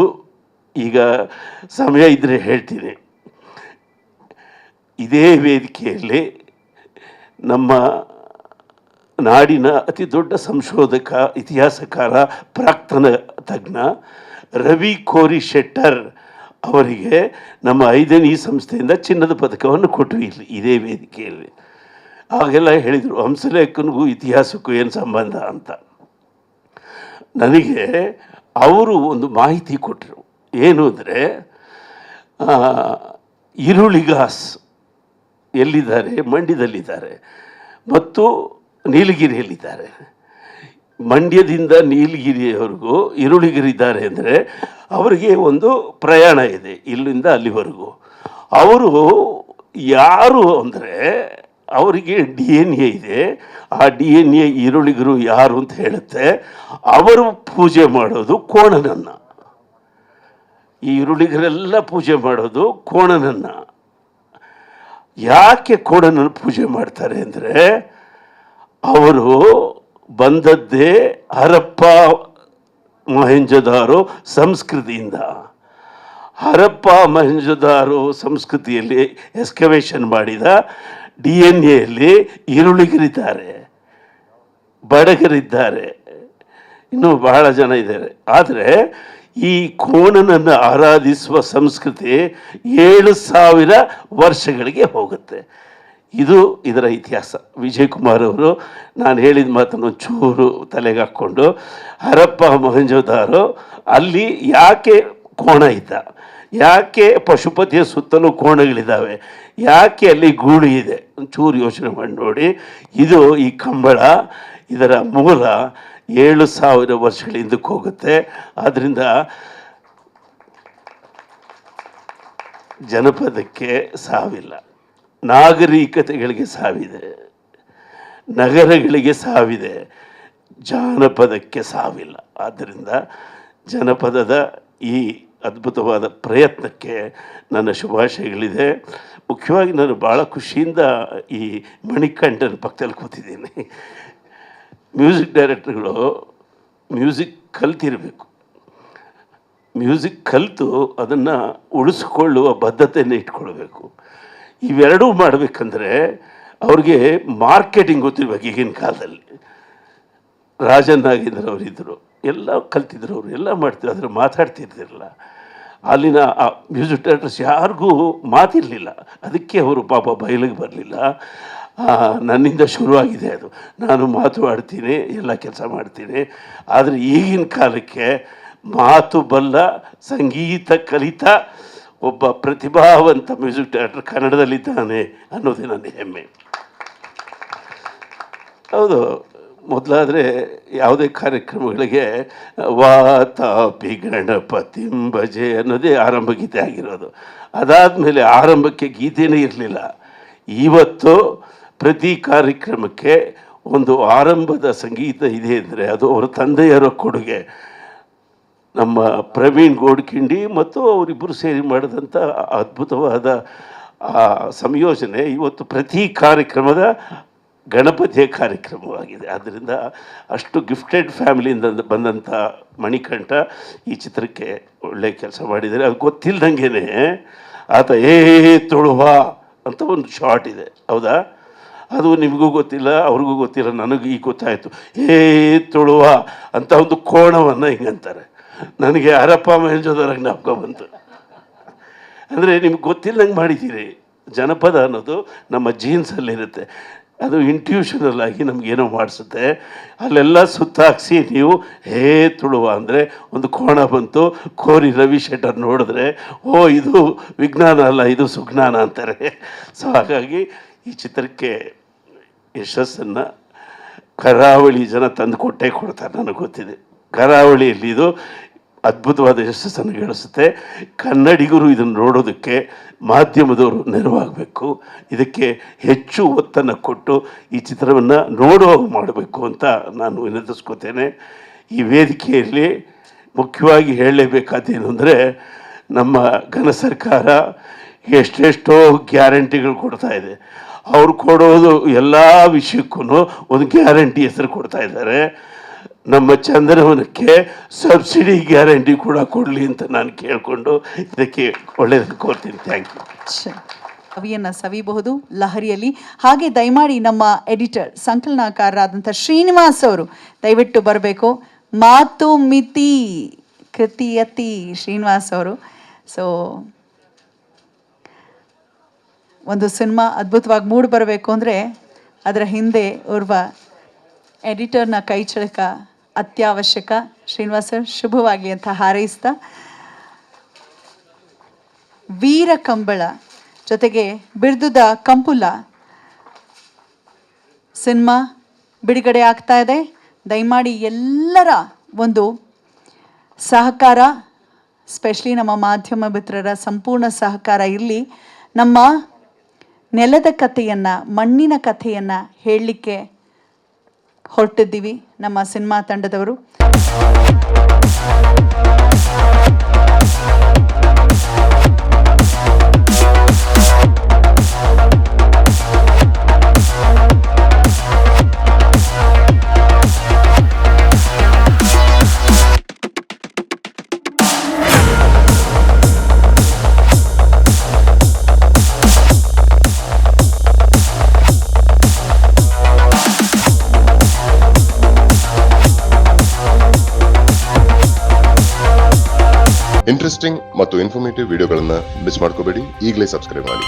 ಈಗ ಸಮಯ ಇದ್ದರೆ ಹೇಳ್ತೀನಿ. ಇದೇ ವೇದಿಕೆಯಲ್ಲಿ ನಮ್ಮ ನಾಡಿನ ಅತಿ ದೊಡ್ಡ ಸಂಶೋಧಕ, ಇತಿಹಾಸಕಾರ, ಪ್ರಾಕ್ತನ ತಜ್ಞ ರವಿ ಕೋರಿ ಶೆಟ್ಟರ್ ಅವರಿಗೆ ನಮ್ಮ 5ನೇ ಸಂಸ್ಥೆಯಿಂದ ಚಿನ್ನದ ಪದಕವನ್ನು ಕೊಟ್ಟರು ಇಲ್ಲಿ ಇದೇ ವೇದಿಕೆಯಲ್ಲಿ. ಆಗೆಲ್ಲ ಹೇಳಿದರು ಹಂಸಲೇಖನಿಗೂ ಇತಿಹಾಸಕ್ಕೂ ಏನು ಸಂಬಂಧ ಅಂತ. ನನಗೆ ಅವರು ಒಂದು ಮಾಹಿತಿ ಕೊಟ್ಟರು. ಏನು ಅಂದರೆ ಈರುಳಿಗಾಸ್ ಎಲ್ಲಿದ್ದಾರೆ? ಮಂಡ್ಯದಲ್ಲಿದ್ದಾರೆ ಮತ್ತು ನೀಲಗಿರಿಯಲ್ಲಿದ್ದಾರೆ. ಮಂಡ್ಯದಿಂದ ನೀಲಗಿರಿಯವರೆಗೂ ಈರುಳಿಗರಿದ್ದಾರೆ ಅಂದರೆ ಅವರಿಗೆ ಒಂದು ಪ್ರಯಾಣ ಇದೆ ಇಲ್ಲಿಂದ ಅಲ್ಲಿವರೆಗೂ. ಅವರು ಯಾರು ಅಂದರೆ ಅವರಿಗೆ DNA ಇದೆ. ಆ DNA ಈರುಳಿಗರು ಯಾರು ಅಂತ ಹೇಳುತ್ತೆ. ಅವರು ಪೂಜೆ ಮಾಡೋದು ಕೋಣನನ್ನು. ಈ ಈರುಳಿಗರೆಲ್ಲ ಪೂಜೆ ಮಾಡೋದು ಕೋಣನನ್ನು. ಯಾಕೆ ಕೋಣನನ್ನು ಪೂಜೆ ಮಾಡ್ತಾರೆ ಅಂದರೆ ಅವರು ಬಂದದ್ದೇ ಹರಪ್ಪ ಮೊಹೆಂಜೊದಾರೋ ಸಂಸ್ಕೃತಿಯಿಂದ. ಹರಪ್ಪ ಮೊಹೆಂಜೊದಾರೋ ಸಂಸ್ಕೃತಿಯಲ್ಲಿ ಎಕ್ಸ್ಕವೇಷನ್ ಮಾಡಿದ DNA ಈರುಳಿಗರಿದ್ದಾರೆ, ಬಡಗರಿದ್ದಾರೆ, ಇನ್ನೂ ಬಹಳ ಜನ ಇದ್ದಾರೆ. ಆದರೆ ಈ ಕೋಣನನ್ನು ಆರಾಧಿಸುವ ಸಂಸ್ಕೃತಿ 7000 ವರ್ಷಗಳಿಗೆ ಹೋಗುತ್ತೆ. ಇದು ಇದರ ಇತಿಹಾಸ. ವಿಜಯ್ ಕುಮಾರ್ ಅವರು ನಾನು ಹೇಳಿದ ಮಾತನ್ನು ಚೂರು ತಲೆಗೆ ಹಾಕ್ಕೊಂಡು ಹರಪ್ಪ ಮೊಹೆಂಜೊದಾರೋ ಅಲ್ಲಿ ಯಾಕೆ ಕೋಣ ಇದ್ದ, ಯಾಕೆ ಪಶುಪತಿಯ ಸುತ್ತಲೂ ಕೋಣಗಳಿದ್ದಾವೆ, ಯಾಕೆ ಅಲ್ಲಿ ಗೂಡು ಇದೆ, ಒಂಚೂರು ಯೋಚನೆ ಮಾಡಿ ನೋಡಿ. ಇದು ಈ ಕಂಬಳ, ಇದರ ಮೂಲ 7000 ವರ್ಷಗಳ ಹಿಂದಕ್ಕೆ ಹೋಗುತ್ತೆ. ಆದ್ದರಿಂದ ಜನಪದಕ್ಕೆ ಸಾವಿಲ್ಲ, ನಾಗರಿಕತೆಗಳಿಗೆ ಸಾವಿದೆ, ನಗರಗಳಿಗೆ ಸಾವಿದೆ, ಜಾನಪದಕ್ಕೆ ಸಾವಿಲ್ಲ. ಆದ್ದರಿಂದ ಜನಪದದ ಈ ಅದ್ಭುತವಾದ ಪ್ರಯತ್ನಕ್ಕೆ ನನ್ನ ಶುಭಾಶಯಗಳಿದೆ. ಮುಖ್ಯವಾಗಿ ನಾನು ಭಾಳ ಖುಷಿಯಿಂದ ಈ ಮಣಿಕಂಠನ ಪಕ್ಕದಲ್ಲಿ ಕೂತಿದ್ದೀನಿ. ಮ್ಯೂಸಿಕ್ ಡೈರೆಕ್ಟರ್ಗಳು ಮ್ಯೂಸಿಕ್ ಕಲ್ತಿರಬೇಕು. ಮ್ಯೂಸಿಕ್ ಕಲಿತು ಅದನ್ನು ಉಳಿಸ್ಕೊಳ್ಳುವ ಬದ್ಧತೆಯನ್ನು ಇಟ್ಕೊಳ್ಬೇಕು. ಇವೆರಡೂ ಮಾಡಬೇಕಂದ್ರೆ ಅವ್ರಿಗೆ ಮಾರ್ಕೆಟಿಂಗ್ ಗೊತ್ತಿರ್ಬೇಕು. ಈಗಿನ ಕಾಲದಲ್ಲಿ ರಾಜನ್ ನಾಗೇಂದ್ರ ಅವರಿದ್ದರು, ಎಲ್ಲ ಕಲ್ತಿದ್ರು, ಅವರು ಎಲ್ಲ ಮಾಡ್ತಿದ್ರು, ಆದರೆ ಮಾತಾಡ್ತಿರ್ತಿರಲಿಲ್ಲ. ಅಲ್ಲಿನ ಮ್ಯೂಸಿಕ್ ಡೈರೆಕ್ಟರ್ಸ್ ಯಾರಿಗೂ ಮಾತಿರಲಿಲ್ಲ. ಅದಕ್ಕೆ ಅವರು ಪಾಪ ಬಯಲಿಗೆ ಬರಲಿಲ್ಲ. ನನ್ನಿಂದ ಶುರುವಾಗಿದೆ ಅದು. ನಾನು ಮಾತು ಆಡ್ತೀನಿ, ಎಲ್ಲ ಕೆಲಸ ಮಾಡ್ತೀನಿ. ಆದರೆ ಈಗಿನ ಕಾಲಕ್ಕೆ ಮಾತು ಬಲ್ಲ, ಸಂಗೀತ ಕಲಿತ ಒಬ್ಬ ಪ್ರತಿಭಾವಂತ ಮ್ಯೂಸಿಕ್ ಡೈರೆಕ್ಟರ್ ಕನ್ನಡದಲ್ಲಿದ್ದಾನೆ ಅನ್ನೋದೇ ನನ್ನ ಹೆಮ್ಮೆ. ಹೌದು, ಮೊದಲಾದರೆ ಯಾವುದೇ ಕಾರ್ಯಕ್ರಮಗಳಿಗೆ ವಾತಾಪಿ ಗಣಪತಿಂ ಭಜೆ ಅನ್ನೋದೇ ಆರಂಭ ಗೀತೆ ಆಗಿರೋದು. ಅದಾದಮೇಲೆ ಆರಂಭಕ್ಕೆ ಗೀತೆನೇ ಇರಲಿಲ್ಲ. ಇವತ್ತು ಪ್ರತಿ ಕಾರ್ಯಕ್ರಮಕ್ಕೆ ಒಂದು ಆರಂಭದ ಸಂಗೀತ ಇದೆ ಅಂದರೆ ಅದು ಅವರ ತಂದೆಯರ ಕೊಡುಗೆ. ನಮ್ಮ ಪ್ರವೀಣ್ ಗೋಡ್ಕಿಂಡಿ ಮತ್ತು ಅವರಿಬ್ಬರು ಸೇರಿ ಮಾಡಿದಂಥ ಅದ್ಭುತವಾದ ಸಂಯೋಜನೆ ಇವತ್ತು ಪ್ರತಿ ಕಾರ್ಯಕ್ರಮದ ಗಣಪತಿಯ ಕಾರ್ಯಕ್ರಮವಾಗಿದೆ. ಆದ್ದರಿಂದ ಅಷ್ಟು ಗಿಫ್ಟೆಡ್ ಫ್ಯಾಮಿಲಿಯಿಂದ ಬಂದಂಥ ಮಣಿಕಂಠ ಈ ಚಿತ್ರಕ್ಕೆ ಒಳ್ಳೆಯ ಕೆಲಸ ಮಾಡಿದ್ದಾರೆ. ಅದು ಗೊತ್ತಿಲ್ಲದಂಗೆ ಆತ ತುಳುವ ಅಂತ ಒಂದು ಶಾರ್ಟ್ ಇದೆ, ಹೌದಾ? ಅದು ನಿಮಗೂ ಗೊತ್ತಿಲ್ಲ, ಅವ್ರಿಗೂ ಗೊತ್ತಿಲ್ಲ, ನನಗೂ ಈಗ ಗೊತ್ತಾಯಿತು. ತುಳುವ ಅಂತ ಒಂದು ಕೋಣವನ್ನು ಹಿಂಗಂತಾರೆ. ನನಗೆ ಹರಪ್ಪ ಮೊಹೆಂಜೊದಾರೋ ಜ್ಞಾಪಕ ಬಂತು. ಅಂದರೆ ನಿಮ್ಗೆ ಗೊತ್ತಿಲ್ಲದಂಗೆ ಮಾಡಿದ್ದೀರಿ. ಜನಪದ ಅನ್ನೋದು ನಮ್ಮ ಜೀನ್ಸಲ್ಲಿರುತ್ತೆ. ಅದು ಇಂಟ್ಯೂಷನಲ್ ಆಗಿ ನಮಗೇನೋ ಮಾಡಿಸುತ್ತೆ. ಅಲ್ಲೆಲ್ಲ ಸುತ್ತಾಕ್ಸಿ ನೀವು ಹೇ ತುಳುವ ಅಂದರೆ ಒಂದು ಕೋಣ ಬಂತು, ಕೋರಿ ರವಿ ಶೆಟ್ಟರ್ ನೋಡಿದ್ರೆ ಓ ಇದು ವಿಜ್ಞಾನ ಅಲ್ಲ ಇದು ಸುಜ್ಞಾನ ಅಂತಾರೆ. ಸೊ ಹಾಗಾಗಿ ಈ ಚಿತ್ರಕ್ಕೆ ಯಶಸ್ಸನ್ನು ಕರಾವಳಿ ಜನ ತಂದು ಕೊಟ್ಟೇ ಕೊಡ್ತಾರೆ, ನನಗೆ ಗೊತ್ತಿದೆ. ಕರಾವಳಿಯಲ್ಲಿ ಇದು ಅದ್ಭುತವಾದ ಯಶಸ್ಸನ್ನು ಗಳಿಸುತ್ತೆ. ಕನ್ನಡಿಗರು ಇದನ್ನು ನೋಡೋದಕ್ಕೆ ಮಾಧ್ಯಮದವರು ನೆರವಾಗಬೇಕು, ಇದಕ್ಕೆ ಹೆಚ್ಚು ಒತ್ತನ್ನು ಕೊಟ್ಟು ಈ ಚಿತ್ರವನ್ನು ನೋಡುವಾಗ ಮಾಡಬೇಕು ಅಂತ ನಾನು ವಿನಂತಿಸ್ಕೋತೇನೆ. ಈ ವೇದಿಕೆಯಲ್ಲಿ ಮುಖ್ಯವಾಗಿ ಹೇಳಲೇಬೇಕಾದೇನು ಅಂದರೆ, ನಮ್ಮ ಘನ ಸರ್ಕಾರ ಎಷ್ಟೆಷ್ಟೋ ಗ್ಯಾರಂಟಿಗಳು ಕೊಡ್ತಾ ಇದೆ. ಅವ್ರು ಕೊಡೋದು ಎಲ್ಲ ವಿಷಯಕ್ಕೂ ಒಂದು ಗ್ಯಾರಂಟಿ ಹೆಸರು ಕೊಡ್ತಾ ಇದ್ದಾರೆ. ನಮ್ಮ ಚಂದನವನಕ್ಕೆ ಸಬ್ಸಿಡಿ ಗ್ಯಾರಂಟಿ ಕೂಡ ಕೊಡಲಿ ಅಂತ ನಾನು ಕೇಳಿಕೊಂಡು ಇದಕ್ಕೆ ಒಳ್ಳೆಯದನ್ನು ಕೋರ್ತೀನಿ. Thank you. ಕವಿಯನ್ನು ಸವಿಬಹುದು ಲಹರಿಯಲ್ಲಿ. ಹಾಗೆ ದಯಮಾಡಿ ನಮ್ಮ ಎಡಿಟರ್ ಸಂಕಲನಕಾರರಾದಂಥ ಶ್ರೀನಿವಾಸ್ ಅವರು ದಯವಿಟ್ಟು ಬರಬೇಕು. ಮಾತು ಮಿತಿ ಕೃತಿಯತಿ ಶ್ರೀನಿವಾಸ್ ಅವರು. ಸೊ ಒಂದು ಸಿನಿಮಾ ಅದ್ಭುತವಾಗಿ ಮೂಡಿ ಬರಬೇಕು ಅಂದರೆ ಅದರ ಹಿಂದೆ ಓರ್ವ ಎಡಿಟರ್ನ ಕೈ ಚಳಕ ಅತ್ಯವಶ್ಯಕ. ಶ್ರೀನಿವಾಸ ಶುಭವಾಗಿ ಅಂತ ಹಾರೈಸ್ತಾ, ವೀರ ಕಂಬಳ ಜೊತೆಗೆ ಬಿರ್ದುದ ಕಂಪುಲ ಸಿನಿಮಾ ಬಿಡುಗಡೆ ಆಗ್ತಾ ಇದೆ. ದಯಮಾಡಿ ಎಲ್ಲರ ಒಂದು ಸಹಕಾರ, ಸ್ಪೆಷಲಿ ನಮ್ಮ ಮಾಧ್ಯಮ ಮಿತ್ರರ ಸಂಪೂರ್ಣ ಸಹಕಾರ ಇರಲಿ. ನಮ್ಮ ನೆಲದ ಕಥೆಯನ್ನು, ಮಣ್ಣಿನ ಕಥೆಯನ್ನು ಹೇಳಲಿಕ್ಕೆ ಹೊರಟಿದ್ದೀವಿ ನಮ್ಮ ಸಿನಿಮಾ ತಂಡದವರು. ಇಂಟ್ರೆಸ್ಟಿಂಗ್ ಮತ್ತು ಇನ್ಫಾರ್ಮೇಟಿವ್ ವಿಡಿಯೋಗಳನ್ನು ಮಿಸ್ ಮಾಡ್ಕೋಬೇಡಿ. ಈಗಲೇ ಸಬ್ಸ್ಕ್ರೈಬ್ ಮಾಡಿ.